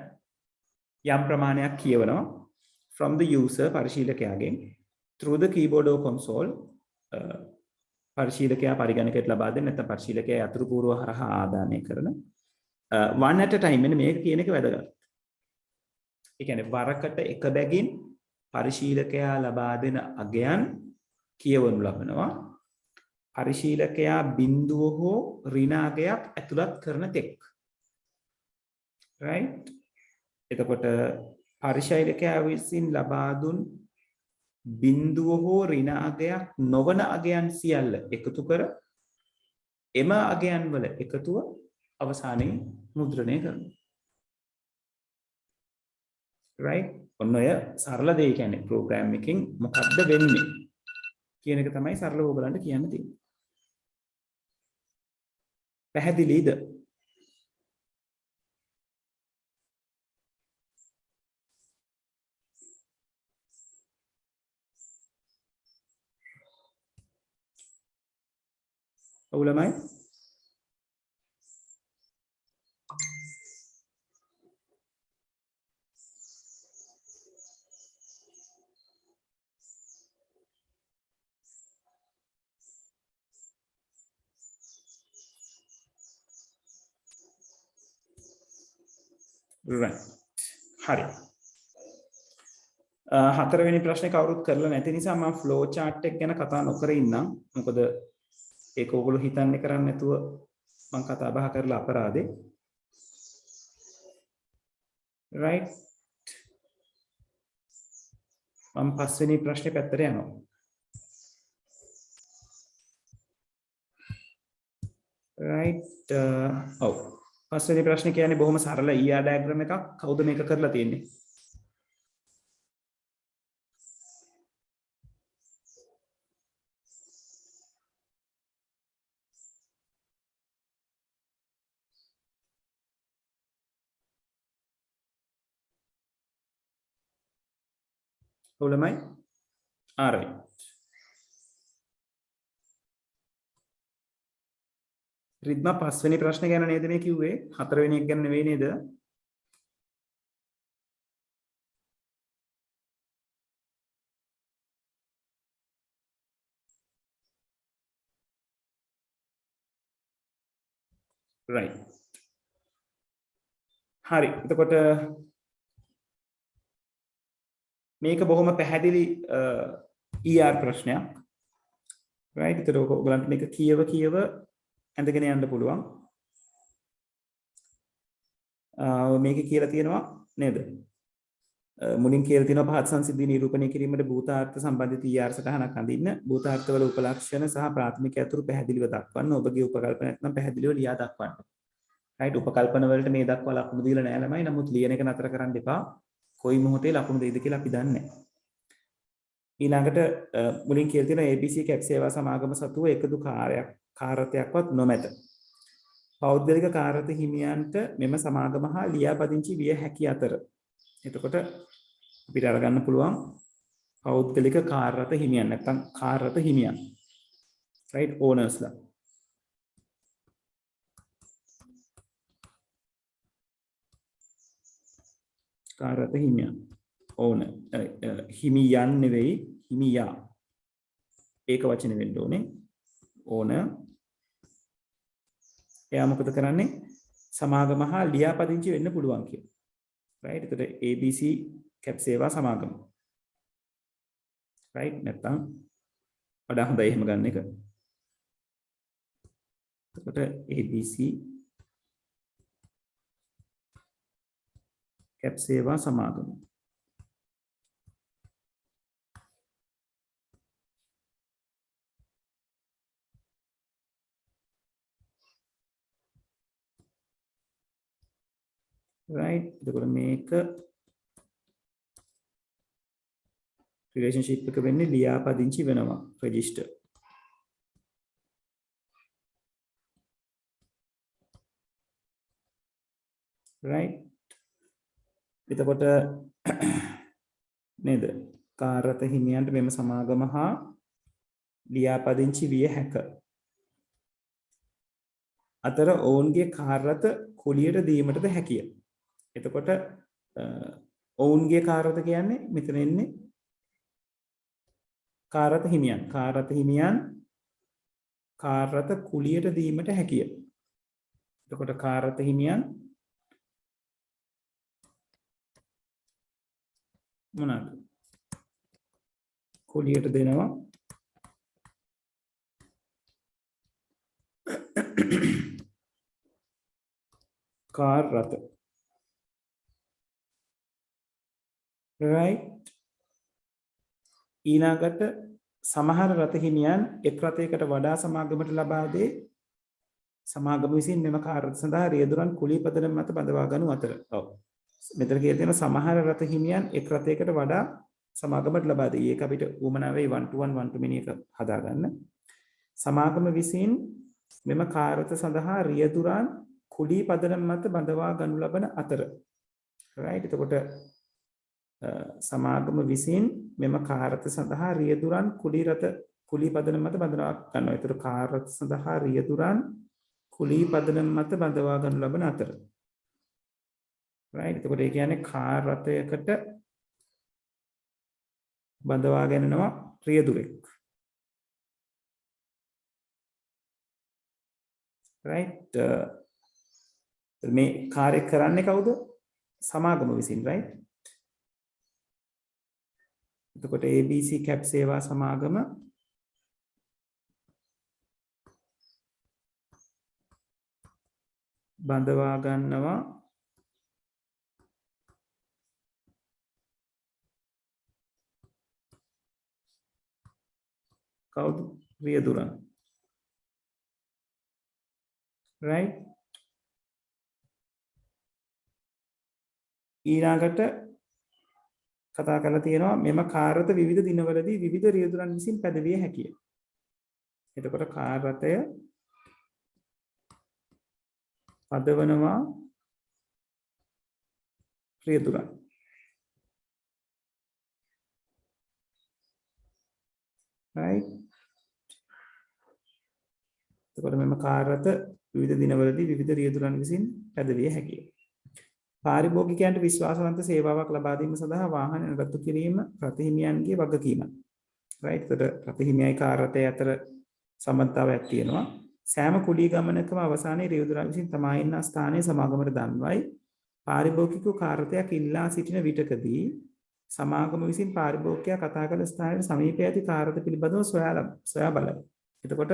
යම් ප්‍රමාණයක් කියවනවා from the user පරිශීලකයාගෙන් through the keyboard or console පරිශීලකයා පරිගණකයට ලබා දෙන්න නැත්නම් පරිශීලකයා යතුරු පූර්ව හරහා ආදානය කරන one at a time මෙන්න මේක කියන එක වැදගත්. ඒ කියන්නේ වරකට එක බැගින් පරිශීලකයා ලබා දෙන අගයන් කියවනු ලබනවා. පරිශීලකයා බිඳුව හෝ ඍණ අගයක් ඇතුළත් කරන තෙක්. right? එතකොට පරිශීලකයා විසින් ලබා දුන් බිඳුව හෝ ඍණ අගයක් නොවන අගයන් සියල්ල එකතු කර එම අගයන් වල එකතුව අවසානයේ මුද්‍රණය කරනවා. right? ඔන්න ඔය සරල දෙය කියන්නේ ප්‍රෝග්‍රෑම් එකකින් මොකක්ද වෙන්නේ කියන එක තමයි සරලව ඔයගලන්ට කියන්න තියෙන්නේ. පැහැදිලිද? ඔවුලමයි right හරි හතරවෙනි ප්‍රශ්නේ කවුරුත් කරලා නැති නිසා මම ෆ්ලෝ chart එක ගැන කතා නොකර ඉන්නම් මොකද ඒක ඕගොල්ලෝ හිතන්නේ කරන්නේ නැතුව මම කතා බහ කරලා අපරාදේ right මම පස්වෙනි ප්‍රශ්නේ පැත්තට යනවා right ඔව් පස්වෙනි ප්‍රශ්නේ කියන්නේ බොහොම සරල ER diagram එකක් කවුද මේක කරලා තියෙන්නේ ඔවුලමයි alright රිද්මා පස්වෙනි ප්‍රශ්නේ ගැන නේද මේ කිව්වේ හතරවෙනි එක ගැන නෙවෙයි නේද right හරි එතකොට මේක බොහොම පැහැදිලි ER ප්‍රශ්නයක් right ඒතර ඔයගොල්ලන්ට මේක කියව ඇඳගෙන යන්න පුළුවන් මේකේ කියලා තියෙනවා නේද මුලින් කියලා තියෙනවා පහත් සංසිද්ධි නිරූපණය කිරීමට භූතාර්ථ සම්බන්ධිත ER සටහනක් අඳින්න භූතාර්ථවල උපලක්ෂණ සහ ප්‍රාථමික අතුරු පැහැදිලිව දක්වන්න ඔබගේ උපකල්පන නැත්නම් පැහැදිලිව ලියා දක්වන්න right උපකල්පන වලට මේ දක්වා ලකුණු දීලා නැහැ ළමයි නමුත් ලියන එක නතර කරන්න එපා කොයි මොහොතේ ලකුණු දෙයිද කියලා අපි දන්නේ නැහැ ඊළඟට මුලින් කියලා තියෙන ABC කැප් සේවා සමාගම සතුව එකදු කාර්යයක්වත් නොමැත. පෞද්ගලික කාර්යත හිමියන්ට මෙම සමාගම හා ලියාපදිංචි විය හැකි අතර. එතකොට අපිට අරගන්න පුළුවන් පෞද්ගලික කාර්යත හිමියන් නැත්නම් කාර්යත හිමියන්. right ownersලා. කාර්යත හිමියන්. owner හිමියන් නෙවෙයි හිමියා. ඒක වචනේ වෙන්න ඕනේ. owner එයා මොකද කරන්නේ සමාගම හා ලියාපදිංචි වෙන්න පුළුවන් කියලා. right එතකොට ABC කැප් සේවා සමාගම. right නැත්නම් වඩා හොඳයි එහෙම ගන්න එක. එතකොට ABC කැප් සේවා සමාගම. right එතකොට මේක රිලේෂන්ෂිප් එක වෙන්නේ ලියාපදිංචි වෙනවා රෙජිස්ටර් right එතකොට නේද කාර්යත හිමියන්ට මෙම සමාගම හා ලියාපදිංචි විය හැක. අතර ඔවුන්ගේ කාර්යත කුලියට දීමටද හැකිය. එතකොට ඔවුන්ගේ කාර්යත කියන්නේ මෙතන ඉන්නේ කාර්යත හිමියන්. කාර්යත හිමියන් කාර්යත කුලියට දීමට හැකිය. එතකොට කාර්යත හිමියන් මොනවාද? කුලියට දෙනවා කාර්යත. right. ඊළඟට සමහර රත හිමියන් එක් රතයකට වඩා සමාගමට ලබා දේ සමාගම විසින් මෙම කාර්යත සඳහා රියදුරන් කුලී පදනම මත බඳවා ගනු අතර. ඔව්. මෙතන කියලා තියෙන සමහර රත හිමියන් එක් රතයකට වඩා සමාගමට ලබා දෙයි. ඒක අපිට උවමනා වෙයි 1 to 1 1 to many එක හදාගන්න. සමාගම විසින් මෙම කාර්යත සඳහා රියදුරන් කුලී පදනම මත බඳවා ගනු ලබන අතර. right. එතකොට සමාගම විසින් මෙම කාර්යත සඳහා රියදුරන් කුලී පදනම මත බඳවා ගන්නවා. ඒතර කාර්යත සඳහා රියදුරන් කුලී පදනම මත බඳවා ගනු ලබන අතර. right. එතකොට ඒ කියන්නේ කාර්යතයකට බඳවා ගන්නවා රියදුරෙක්. right. මේ කාර්ය කරන්නේ කවුද? සමාගම විසින්. right. එතකොට ABC කැප් සේවා සමාගම බඳවා ගන්නවා කවුද? රියදුරන්. right. ඊළඟට කතා කරලා තියෙනවා මෙම කාර්යත විවිධ දිනවලදී විවිධ රියදුරන් විසින් පැදවිය හැකිය. එතකොට කාර්යතය පදවනවා රියදුරන්. right. එතකොට මෙම කාර්යත විවිධ දිනවලදී විවිධ රියදුරන් විසින් පැදවිය හැකිය. පාරිභෝගිකයන්ට විශ්වාසවන්ත සේවාවක් ලබා දීම සඳහා වාහන නඩත්තු කිරීම රතහිමියන්ගේ වගකීමයි. right. එතකොට රතහිමියයි කාර්යතය අතර සම්බන්ධතාවයක් තියෙනවා. සෑම කුලී ගමනකම අවසානයේ රියදුරන් විසින් තමා ඉන්න ස්ථානයේ සමාගමට දන්වයි. පාරිභෝගික කාර්යතයක් ඉල්ලා සිටින විටකදී සමාගම විසින් පාරිභෝගිකයා කතා කළ ස්ථානයේ සමීපයේ ඇති කාර්යත පිළිබඳව සොයා බලයි. එතකොට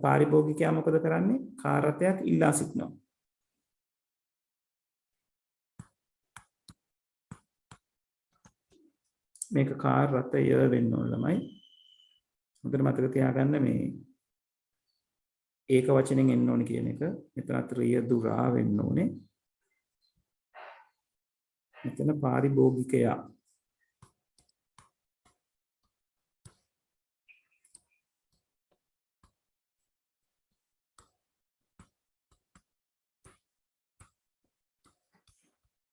පාරිභෝගිකයා මොකද කරන්නේ? කාර්යතයක් ඉල්ලා සිටිනවා. මේක කාර්යතය වෙන්න ඕන ළමයි. හොඳට මතක තියාගන්න මේ ඒක වචනෙන් එන්න ඕනේ කියන එක. මෙතනත් රියදුරා වෙන්න ඕනේ. මෙතන පාරිභෝගිකයා.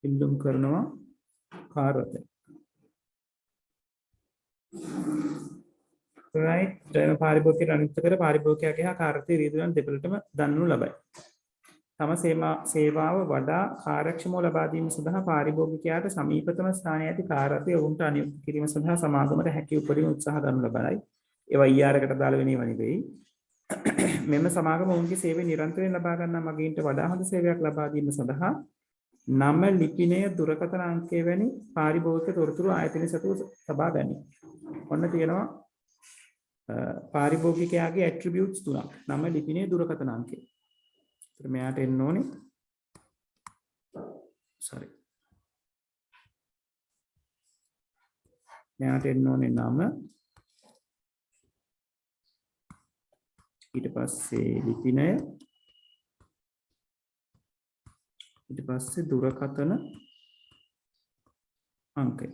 ඉල්ලුම් කරනවා කාර්යතය. right. පාරිභෝගිකයට අනුත් කර පාරිභෝගිකයාගේ හා කාර්යතය රියදුරන් දෙපළටම දන්වනු ලබයි. තම සේවාව වඩා කාර්යක්ෂමව ලබා දීම සඳහා පාරිභෝගිකයාට සමීපතම ස්ථානයේ ඇති කාර්යතය ඔවුන්ට අනුයුක්ත කිරීම සඳහා සමාගමට හැකි උපරිම උත්සාහ ගන්නු ලබයි. ඒවා ER-කට දාලා වෙනව නෙවෙයි. මෙම සමාගම ඔවුන්ගේ සේවය නිරන්තරයෙන් ලබා ගන්නා මගීන්ට වඩා හොඳ සේවයක් ලබා දීම සඳහා නම ලිපිනය දුරකථන අංකය වැනි පාරිභෝගික තොරතුරු ආයතනයේ සතුව තබා ගනී. ඔන්න තියෙනවා පාරිභෝගිකයාගේ ඇට්‍රිබියුට්ස් තුනක්. නම ලිපිනය දුරකථන අංකය. ඒත් මෙයාට එන්න ඕනේ මෙයාට එන්න ඕනේ නම, ඊට පස්සේ ලිපිනය, ඊට පස්සේ දුරකථන අංකය.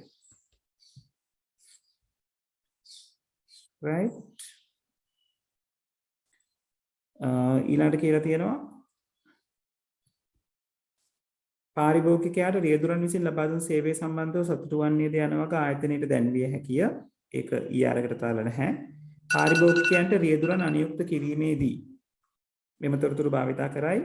right. ඊළඟට කියලා තියෙනවා පාරිභෝගිකයාට රියදුරන් විසින් ලබා දුන් සේවය සම්බන්ධව සතුටු වන්නේද යන වගේ ආයතනයට දැන්විය හැකිය. ඒක ඊආරකට තාලා නැහැ. පාරිභෝගිකයන්ට රියදුරන් අනියුක්ත කිරීමේදී මෙම තොරතුරු භාවිතා කරයි.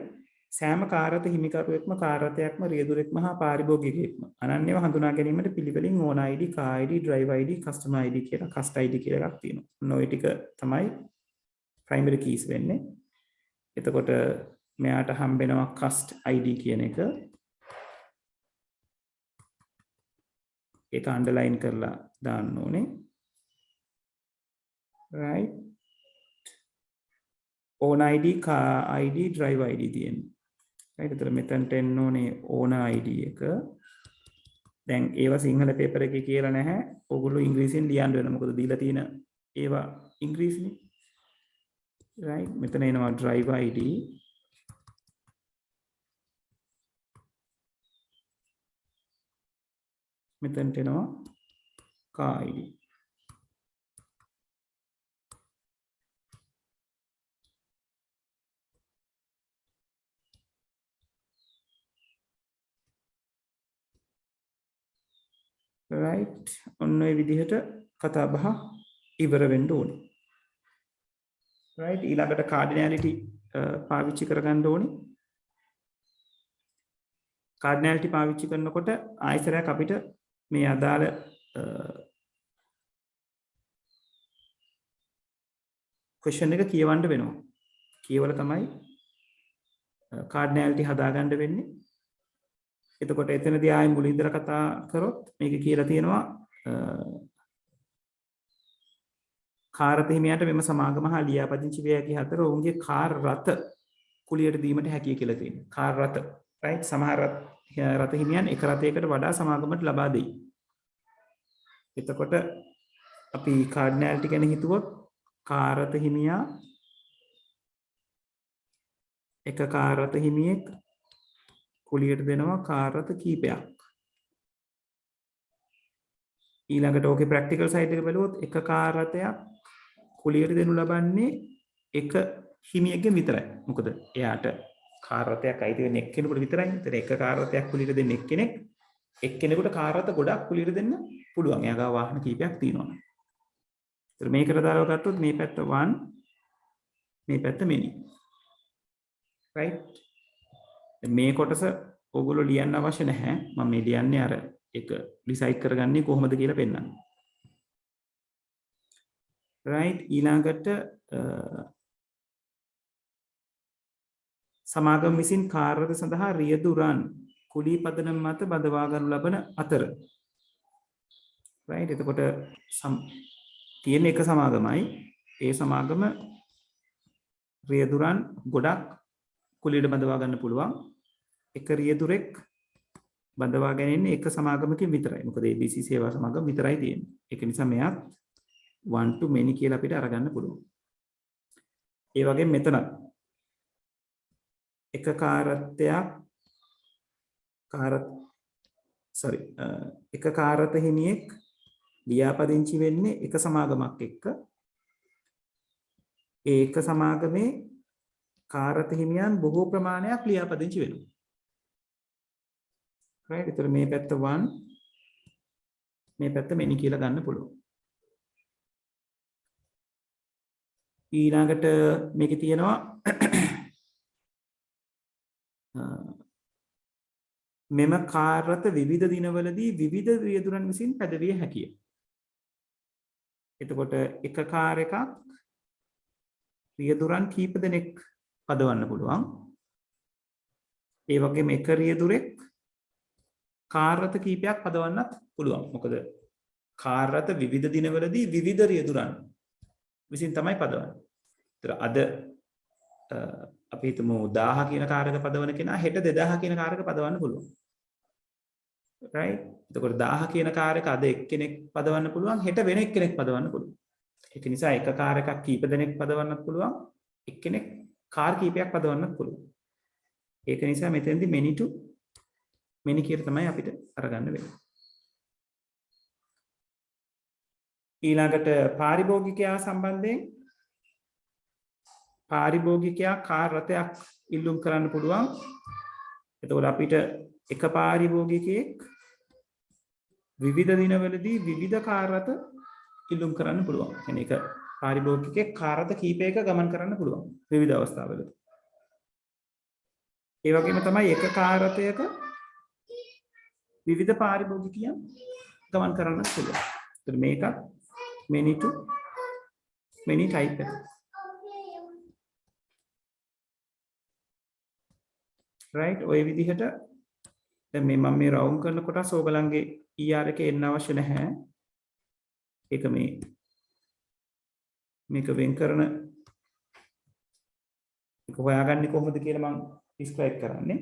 සෑම කාර්යත හිමිකරුවෙක්ම කාර්යතයක්ම රියදුරෙක්ම හා පාරිභෝගිකයෙක්ම අනන්‍යව හඳුනා ගැනීමට පිළිවෙලින් ඕන ID, car ID, driver ID, customer ID කියලා cust ID කියලා එකක් තියෙනවා. ඔය ටික තමයි primary keys වෙන්නේ. එතකොට මෙයාට හම්බෙනවා cust ID කියන එක. ඒක underline කරලා දාන්න ඕනේ. right. own ID, car ID, driver ID තියෙනවා. right. එතකොට මෙතනට එන්න ඕනේ owner ID එක. දැන් ඒවා සිංහල පේපර් එකේ කියලා නැහැ. ඔයගොල්ලෝ ඉංග්‍රීසියෙන් ලියන්න වෙනවා. මොකද දීලා තියෙන ඒවා ඉංග්‍රීසිනේ. right. මෙතන එනවා driver ID. මෙතනට එනවා car ID. right. ඔන්න ඔය විදිහට කතා බහ ඉවර වෙන්න ඕනේ. right. ඊළඟට cardinality පාවිච්චි කරගන්න ඕනේ. cardinality පාවිච්චි කරනකොට ආයතරයක් අපිට මේ අදාළ question එක කියවන්න වෙනවා. කියවලා තමයි cardinality හදාගන්න වෙන්නේ. එතකොට එතනදී ආයෙ මුලින් ඉඳලා කතා කරොත් මේක කියලා තියෙනවා කාර්යත හිමියාට මෙම සමාගම හා ලියාපදිංචි වේ හැකි අතර ඔවුන්ගේ කාර් රථ කුලියට දීමට හැකිය කියලා තියෙනවා. කාර් රථ right. සමහර රථ හිමියන් එක රථයකට වඩා සමාගමට ලබා දෙයි. එතකොට අපි කාඩිනැලිටි ගැන හිතුවොත් කාර් රථ හිමියා එක කාර් රථ හිමියෙක් කුලියට දෙනවා කාර් රථ කීපයක්. ඊළඟට ඕකේ ප්‍රැක්ටිකල් සයිඩ් එක බලුවොත් එක කාර් රථයක් කුලියට දෙනු ලබන්නේ එක හිමියෙක්ගෙන් විතරයි. මොකද එයාට කාර් රථයක් අයිති වෙන්නේ එක්කෙනෙකුට විතරයි. ඒතර එක කාර් රථයක් කුලියට දෙන්නේ එක්කෙනෙක්. එක්කෙනෙකුට කාර් රථ ගොඩක් කුලියට දෙන්න පුළුවන්. එයා ගාව වාහන කීපයක් තියෙනවා. ඒතර මේකට දාලා ගත්තොත් මේ පැත්ත 1 මේ පැත්ත many. right. මේ කොටස ඕගොල්ලෝ ලියන්න අවශ්‍ය නැහැ. මම මේ ලියන්නේ අර එක ඩිසයිඩ් කරගන්නේ කොහොමද කියලා පෙන්නන්න. right. ඊළඟට සමාගම විසින් කාර්යද සඳහා රියදුරන් කුලී පදනම මත බඳවා ගනු ලබන අතර right. එතකොට තියෙන එක සමාගමයි. ඒ සමාගම රියදුරන් ගොඩක් කුලියට බඳවා ගන්න පුළුවන්. එක රියදුරෙක් බඳවා ගැනීම එක සමාගමකින් විතරයි. මොකද ABC සේවා සමාගම විතරයි තියෙන්නේ. ඒක නිසා මෙයාත් one to many කියලා අපිට අරගන්න පුළුවන්. ඒ වගේම මෙතන එක එක කාර්යත හිමියෙක් ලියාපදිංචි වෙන්නේ එක සමාගමක් එක්ක. ඒ එක සමාගමේ කාර්යත හිමියන් බොහෝ ප්‍රමාණයක් ලියාපදිංචි වෙනවා. right. ඒතර මේ පැත්ත 1 මේ පැත්ත many කියලා ගන්න පුළුවන්. ඊළඟට මේකේ තියෙනවා මෙම කාර්යත විවිධ දිනවලදී විවිධ රියදුරන් විසින් පැදවිය හැකිය. එතකොට එක කාර් එකක් රියදුරන් කීප දෙනෙක් පදවන්න පුළුවන්. ඒ වගේම එක රියදුරෙක් කාර් රථ කීපයක් පදවන්නත් පුළුවන්. මොකද කාර් රථ විවිධ දිනවලදී විවිධ රියදුරන් විසින් තමයි පදවන්නේ. ඒතර අද අපි හිතමු 1000 කියන කාර් එක පදවන කෙනා හෙට 2000 කියන කාර් එක පදවන්න පුළුවන්. right. එතකොට 1000 කියන කාර් එක අද එක්කෙනෙක් පදවන්න පුළුවන්, හෙට වෙන එක්කෙනෙක් පදවන්න පුළුවන්. ඒක නිසා එක කාර් එකක් කීප දෙනෙක් පදවන්නත් පුළුවන්, එක්කෙනෙක් කාර් කීපයක් පදවන්නත් පුළුවන්. ඒක නිසා මෙතෙන්දී many to many කියලා තමයි අපිට අරගන්න වෙන්නේ. ඊළඟට පාරිභෝගිකයා සම්බන්ධයෙන් පාරිභෝගිකයා කාර් රථයක් ඉල්ලුම් කරන්න පුළුවන්. එතකොට අපිට එක පාරිභෝගිකයෙක් විවිධ දිනවලදී විවිධ කාර් රථ ඉල්ලුම් කරන්න පුළුවන්. يعني එක පාරිභෝගිකයෙක් කාර් රථ කීපයක ගමන් කරන්න පුළුවන් විවිධ අවස්ථාවලදී. ඒ වගේම තමයි එක කාර් රථයක විවිධ පාරිභෝගිකයන් ගමන් කරන්න පුළුවන්. ඒත් මේක many to many type එක. right ඔය විදිහට දැන් මේ මම මේ රවුන්ඩ් කරන කොටස් ඕගලන්ගේ ER එකේ එන්න අවශ්‍ය නැහැ. ඒක මේක වෙන් කරන ඒක හොයාගන්නේ කොහොමද කියලා මම describe කරන්නේ.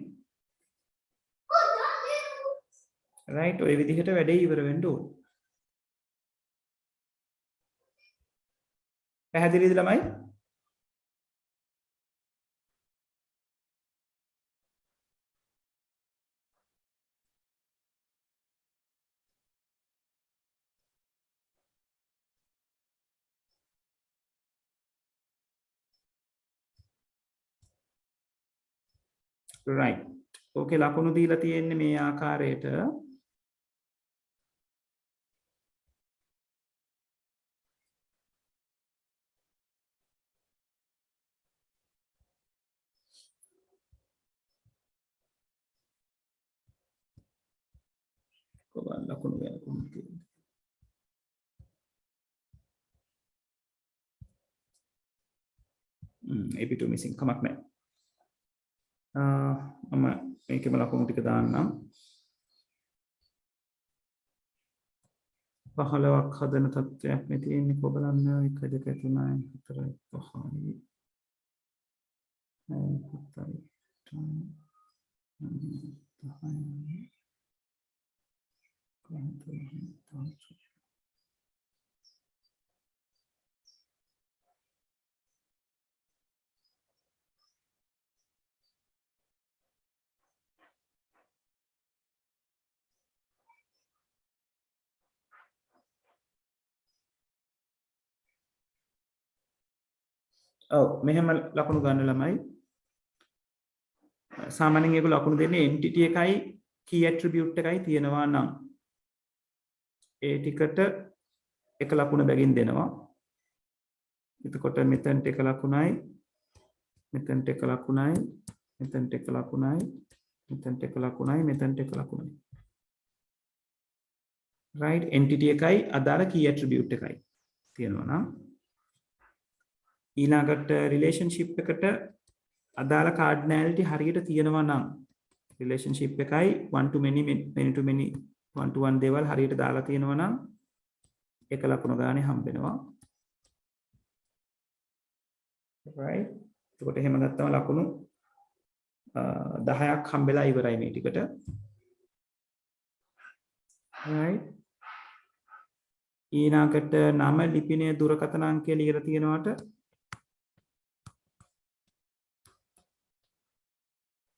right ඔය විදිහට වැඩේ ඉවර වෙන්න ඕන. පැහැදිලිද ළමයි? right ඕකේ ලකුණු දීලා තියෙන්නේ මේ ආකාරයට. කොහොමද ලකුණු ගන්න කොහොමද කියන්නේ? AP2 missing කමක් නැහැ. මම මේකෙම ලකුණු ටික දාන්නම්. 15ක් හදන තත්ත්වයක් මේ තියෙන්නේ කොබලන්න 1 2 3 4 5යි 7යි ඔව් මෙහෙම ලකුණු ගන්න ළමයි. සාමාන්‍යයෙන් ඒක ලකුණු දෙන්නේ entity එකයි key attribute එකයි තියෙනවා නම් ඒ ටිකට එක ලකුණ බැගින් දෙනවා. එතකොට මෙතනට එක ලකුණයි මෙතනට එක ලකුණයි මෙතනට එක ලකුණයි මෙතනට එක ලකුණයි මෙතනට එක ලකුණයි. right entity එකයි අදාළ key attribute එකයි තියෙනවා නම් ඊළඟට රිලේෂන්ෂිප් එකට අදාළ කාඩ්නැලිටි හරියට තියෙනවා නම් රිලේෂන්ෂිප් එකයි one to many many to many one to one දේවල් හරියට දාලා තියෙනවා නම් එක ලකුණ ගානේ හම්බ වෙනවා. right එතකොට එහෙම ගත්තම ලකුණු 10ක් හම්බෙලා ඉවරයි මේ ටිකට. right ඊළඟට නම ලිපිනය දුරකථන අංකය ලියලා තියෙනවට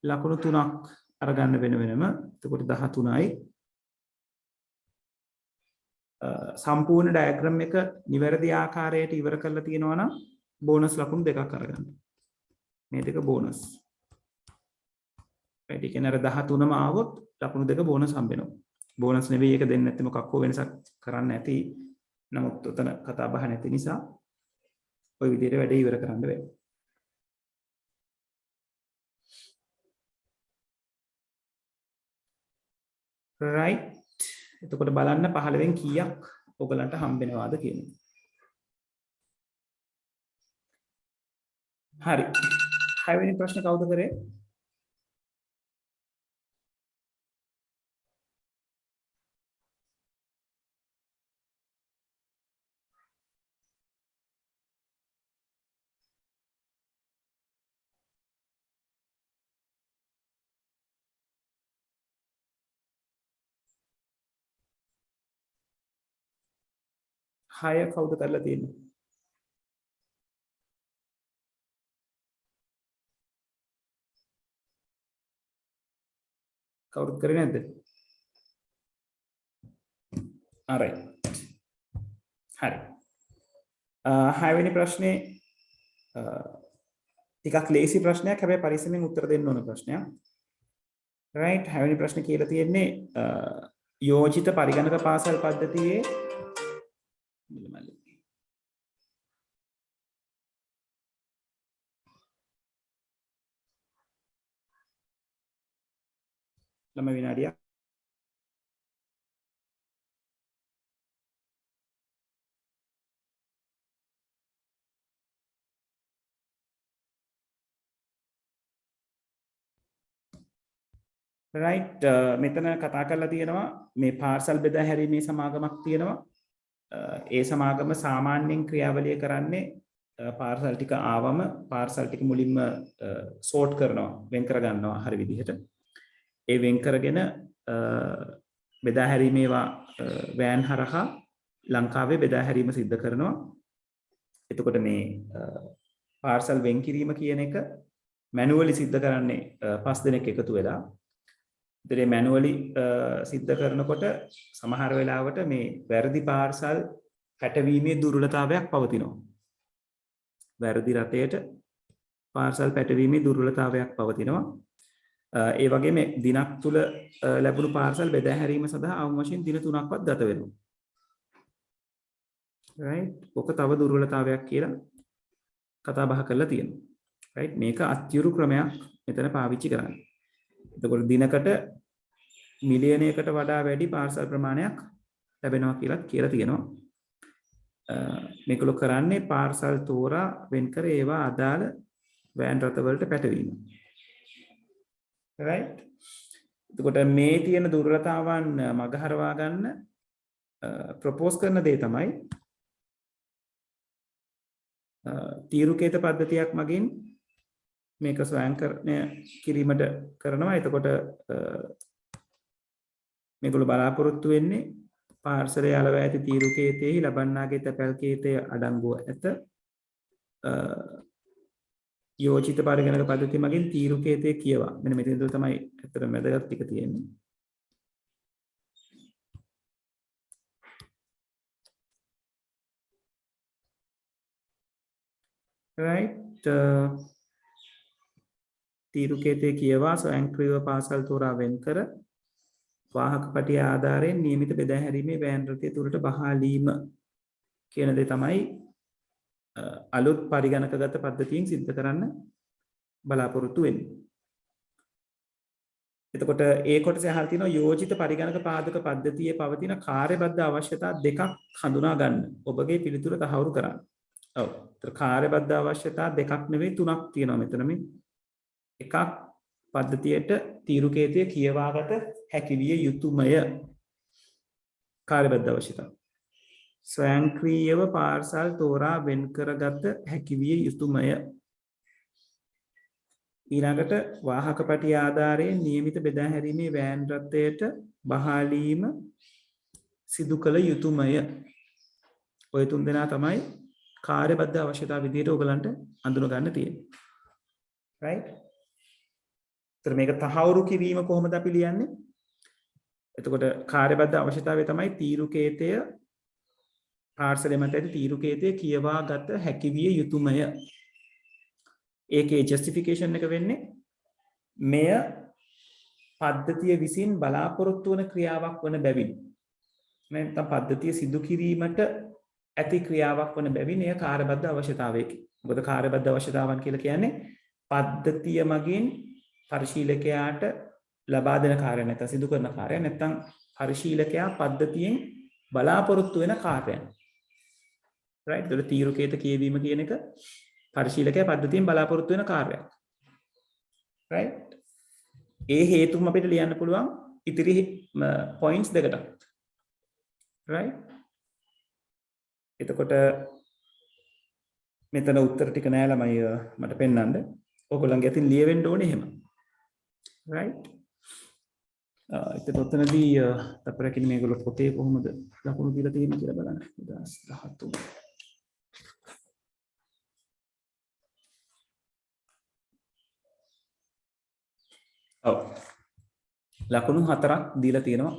ලකුණු 3ක් අරගන්න වෙනම. එතකොට 13යි. සම්පූර්ණ ඩයග්‍රෑම් එක නිවැරදි ආකාරයට ඉවර කරලා තියෙනවා නම් බෝනස් ලකුණු 2ක් අරගන්න. මේ දෙක බෝනස්. right ඒ කියන්නේ අර 13ම ආවොත් ලකුණු 2 බෝනස් හම්බ වෙනවා. බෝනස් නෙවෙයි ඒක දෙන්නේ නැත්නම් මොකක් හෝ වෙනසක් කරන්න නැති. නමුත් උතන කතා බහ නැති නිසා ওই විදිහට වැඩේ ඉවර කරන්න වෙනවා. right එතකොට බලන්න 15න් කීයක් ඔයගලන්ට හම්බෙනවාද කියන්නේ. හරි 6 වෙනි ප්‍රශ්න කවුද කරේ? හය කවුද කරලා තියෙන්නේ? කවුරුත් කරේ නැද්ද? alright හරි 6 වෙනි ප්‍රශ්නේ ටිකක් ලේසි ප්‍රශ්නයක්. හැබැයි පරිස්සමෙන් උත්තර දෙන්න ඕන ප්‍රශ්නයක්. right හැවෙනි ප්‍රශ්න කියලා තියෙන්නේ යෝජිත පරිගණක පාසල් පද්ධතියේ ළම විනාඩියක් right මෙතන කතා කරලා තියෙනවා මේ පාර්සල් බෙදා හැරීමේ සමාගමක් තියෙනවා ඒ සමාගම සාමාන්‍යයෙන් ක්‍රියාවලිය කරන්නේ පාර්සල් ටික ආවම පාර්සල් ටික මුලින්ම සෝට් කරනවා වෙන් කර ගන්නවා හරි විදිහට ඒ වෙන් කරගෙන බෙදා හැරීමේ වෑන් හරහා ලංකාවේ බෙදා හැරීම සිද්ධ කරනවා එතකොට මේ පාර්සල් වෙන් කිරීම කියන එක මැනුවලි සිද්ධ කරන්නේ 5 දෙනෙක් එකතු වෙලා ඉතින් මැනුවලි සිද්ධ කරනකොට සමහර වෙලාවට මේ වැරදි පාර්සල් පැටවීමේ දුර්වලතාවයක් පවතිනවා. වැරදි රටේට පාර්සල් පැටවීමේ දුර්වලතාවයක් පවතිනවා. ඒ වගේම දිනක් තුල ලැබුණු පාර්සල් බෙදා හැරීම සඳහා අවම වශයෙන් දින 3ක්වත් ගත වෙනවා. right ඔක තව දුර්වලතාවයක් කියලා කතා බහ කරලා තියෙනවා. right මේක අත්‍යුරු ක්‍රමයක් මෙතන පාවිච්චි කරන්නේ. එතකොට දිනකට මිලියනයකට වඩා වැඩි පාර්සල් ප්‍රමාණයක් ලැබෙනවා කියලා තියෙනවා. මේකල කරන්නේ පාර්සල් තෝරා වෙන් කර ඒවා අදාළ වෑන් රථවලට පැටවීම. right එතකොට මේ තියෙන දුර්වලතාවන් මගහරවා ගන්න ප්‍රොපෝස් කරන දේ තමයි තීරුකේත පද්ධතියක් මගින් මේක ස්වයංකරණය කිරීමට කරනවා. එතකොට මේගොල්ලෝ බලාපොරොත්තු වෙන්නේ පාර්සලයේ අලව ඇති තීරුකේතෙහි ලබන්නාගේ තැපැල් කේතය අඩංගුව ඇත. යෝජිත පරිගණක පද්ධතිය මගින් තීරුකේතය කියවා. මෙන්න මෙතන තමයි ඇත්තටම වැදගත් ටික තියෙන්නේ. right තීරුකේතය කියවා ස්වයංක්‍රීයව පාසල් තෝරා වෙන් කර වාහක පටිය ආධාරයෙන් නියමිත බෙදා හැරීමේ වෑන් රථය තුරට බහාලීම කියන දේ තමයි අලුත් පරිගණකගත පද්ධතියෙන් සිද්ධ කරන්න බලාපොරොත්තු වෙන්නේ. එතකොට ඒ කොටසේ අහලා තියෙනවා යෝජිත පරිගණක පාදක පද්ධතියේ පවතින කාර්යබද්ධ අවශ්‍යතා දෙකක් හඳුනා ගන්න. ඔබගේ පිළිතුර තහවුරු කරන්න. ඔව්. ඒතර කාර්යබද්ධ අවශ්‍යතා දෙකක් නෙවෙයි තුනක් තියෙනවා මෙතන මේ. එකක් පද්ධතියට තීරුකේතය කියවාගත හැකි විය යුතුමය කාර්යබද්ධ අවශ්‍යතාව. ස්වයංක්‍රීයව පාර්සල් තෝරා වෙන් කරගත හැකි විය යුතුමය. ඊළඟට වාහක පටි ආධාරයෙන් නියමිත බෙදා හැරීමේ වෑන් රථයට බහාලීම සිදු කළ යුතුමය. ඔය තුන් දෙනා තමයි කාර්යබද්ධ අවශ්‍යතාව විදිහට ඔයගලන්ට අඳුන ගන්න තියෙන්නේ. right මේක තහවුරු කිරීම කොහොමද අපි ලියන්නේ? එතකොට කාර්යබද්ධ අවශ්‍යතාවය තමයි තීරුකේතය පාර්සලෙ මත ඇති තීරුකේතය කියවා ගත හැකි විය යුතුමය. ඒකේ ජස්ටිෆිකේෂන් එක වෙන්නේ මෙය පද්ධතිය විසින් බලාපොරොත්තු වන ක්‍රියාවක් වන බැවින්. නැත්නම් පද්ධතිය සිදු කිරීමට ඇති ක්‍රියාවක් වන බැවින් එය කාර්යබද්ධ අවශ්‍යතාවයකි. මොකද කාර්යබද්ධ අවශ්‍යතාවන් කියලා කියන්නේ පද්ධතිය මගින් පරිශීලකයාට ලබා දෙන කාර්යයක් නැත්නම් සිදු කරන කාර්යයක් නැත්නම් පරිශීලකයා පද්ධතියෙන් බලාපොරොත්තු වෙන කාර්යයක්. right ඒක තීරුකේත කියවීම කියන එක පරිශීලකයා පද්ධතියෙන් බලාපොරොත්තු වෙන කාර්යයක්. right ඒ හේතුම අපිට ලියන්න පුළුවන් ඉතිරි points දෙකට. right එතකොට මෙතන උත්තර ටික නෑ ළමයි මට පෙන්නන්න. ඔයගොල්ලන්ගේ අතින් ලියවෙන්න ඕනේ එහෙම. right එතකොට ඔතනදී අපරකින් මේගොල්ලෝ පොතේ කොහොමද ලකුණු දීලා තියෙන්නේ කියලා බලන්න 2013 ඔව් ලකුණු 4ක් දීලා තියෙනවා.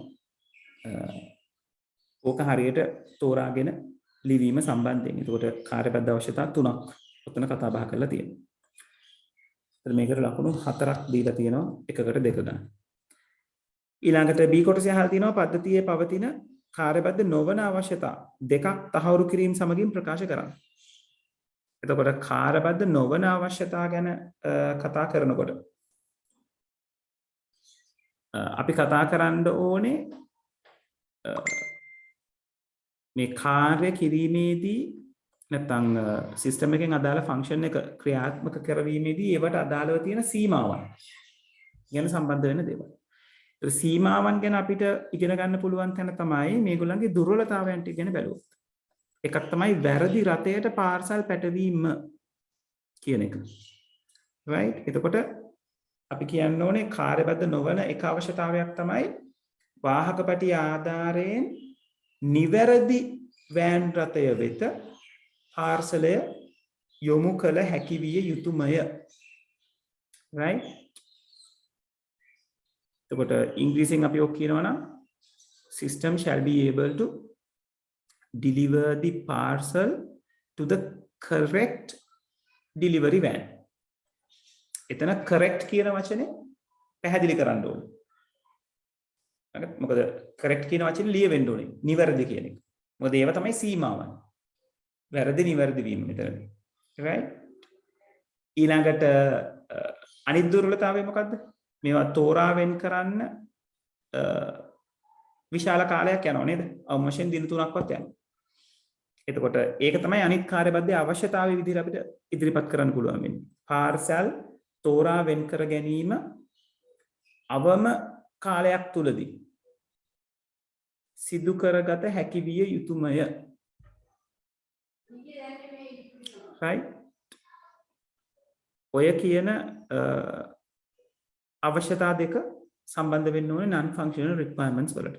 ඕක හරියට තෝරාගෙන ලිවීම සම්බන්ධයෙන්. එතකොට කාර්යබද්ධ අවශ්‍යතා 3ක් ඔතන කතා බහ කරලා තියෙනවා. මේකට ලකුණු 4ක් දීලා තියෙනවා එකකට දෙක ගන්න. ඊළඟට B කොටසේ අහලා තිනවා පද්ධතියේ පවතින කාර්යබද්ධ නොවන අවශ්‍යතා දෙකක් තහවුරු කිරීම සමගින් ප්‍රකාශ කරන්න. එතකොට කාර්යබද්ධ නොවන අවශ්‍යතා ගැන කතා කරනකොට අපි කතා කරන්න ඕනේ මේ කාර්ය කිරීමේදී නැත්නම් සිස්ටම් එකෙන් අදාළ ෆන්ක්ෂන් එක ක්‍රියාත්මක කරවීමේදී ඒවට අදාළව තියෙන සීමාවන් ගැන සම්බන්ධ වෙන දේවල්. ඒ සීමාවන් ගැන අපිට ඉගෙන ගන්න පුළුවන් තැන තමයි මේගොල්ලන්ගේ දුර්වලතාවයන් ටික ගැන බැලුවොත්. එකක් තමයි වැරදි රටයට පාර්සල් පැටවීම කියන එක. right? එතකොට අපි කියන්න ඕනේ කාර්යබද්ධ නොවන එක අවශ්‍යතාවයක් තමයි වාහක පැටි ආධාරයෙන් නිවැරදි වෑන් රථය වෙත පාර්සලය යොමු කළ හැකි විය යුතුමය. right? එතකොට ඉංග්‍රීසියෙන් අපි ඔක් කියනවා නම් system shall be able to deliver the parcel to the correct delivery van. එතන correct කියන වචනේ පැහැදිලි කරන්න ඕනේ. මොකද correct කියන වචනේ ලියවෙන්න ඕනේ. නිවැරදි කියන එක. මොකද ඒව තමයි සීමාවන්. වැරදි නිවැරදි වීම මෙතනදී. right? ඊළඟට අනිත් දුර්වලතාවය මොකද්ද? මේවා තෝරා වෙන් කරන්න විශාල කාලයක් යනවා නේද? අවම වශයෙන් දින 3ක්වත් යනවා. එතකොට ඒක තමයි අනිත් කාර්යබද්ධ අවශ්‍යතාවය විදිහට අපිට ඉදිරිපත් කරන්න පුළුවන් වෙන්නේ. පාර්සල් තෝරා වෙන් කර ගැනීම අවම කාලයක් තුලදී සිදු කරගත හැකි විය යුතුමය. right? ඔය කියන අවශ්‍යතා දෙක සම්බන්ධ වෙන්න ඕනේ non functional requirements වලට.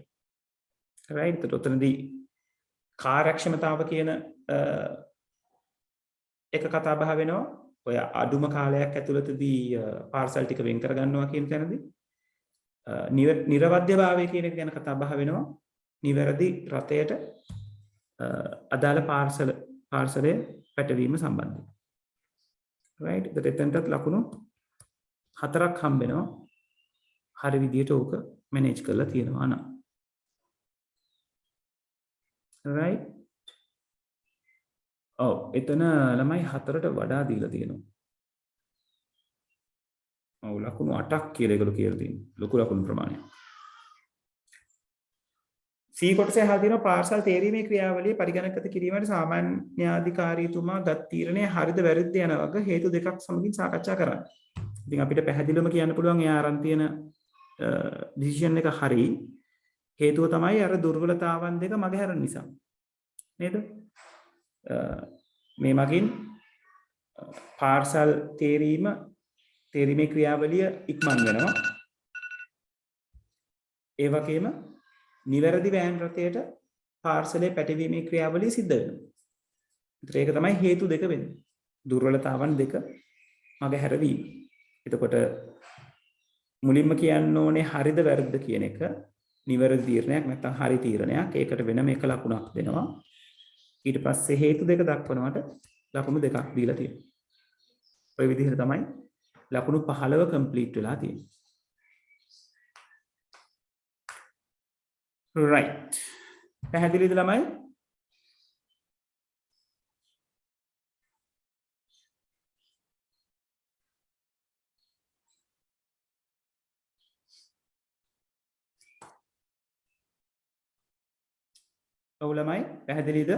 right? එතකොට උතනදී කාර්යක්ෂමතාව කියන එක කතා බහ වෙනවා. ඔය අඩුම කාලයක් ඇතුළතදී පාර්සල් ටික වෙන් කර ගන්නවා කියන තැනදී නිර්වද්‍යභාවය කියන එක ගැන කතා බහ වෙනවා. නිවැරදි රථයට අදාළ පාර්සලය පැටවීම සම්බන්ධයෙන්. right? එතනටත් ලකුණු 4ක් හම්බ වෙනවා. හරි විදියට ඕක මැනේජ් කරලා තියෙනවා නම්. right? ඔව් එතන ළමයි 4ට වඩා දීලා තියෙනවා. ඔව් ලකුණු 8ක් කියලා ඒගොල්ලෝ කියලා තියෙනවා. ලොකු ලකුණු ප්‍රමාණයක්. C කොටසේ අහලා තියෙනවා පාර්සල් තේරීමේ ක්‍රියාවලිය පරිගණකගත කිරීමට සාමාන්‍යාධිකාරීතුමා ගත් තීරණය හරිද වැරදිද යන වගේ හේතු දෙකක් සමගින් සාකච්ඡා කරන්න. ඉතින් අපිට පැහැදිලිවම කියන්න පුළුවන් එයා අරන් තියෙන ඩිසිෂන් එක හරි. හේතුව තමයි අර දුර්වලතාවන් දෙක මගහැරෙන නිසා. නේද? මේ මගින් පාර්සල් තේරීමේ ක්‍රියාවලිය ඉක්මන් වෙනවා. ඒ වගේම නිවැරදි වෑන් රථයට පාර්සලේ පැටවීමේ ක්‍රියාවලිය සිද්ධ වෙනවා. ඒක තමයි හේතු දෙක වෙන්නේ. දුර්වලතාවන් දෙක මගහැරවීම. එතකොට මුලින්ම කියන්න ඕනේ හරිද වැරදිද කියන එක නිවැරදි තීරණයක් නැත්නම් හරි තීරණයක්. ඒකට වෙනම එක ලකුණක් දෙනවා. ඊට පස්සේ හේතු දෙක දක්වනවට ලකුණු දෙකක් දීලා තියෙනවා. ඔය විදිහට තමයි ලකුණු 15 කම්ප්ලීට් වෙලා තියෙන්නේ. right. පැහැදිලිද ළමයි? ඔව් ළමයි පැහැදිලිද?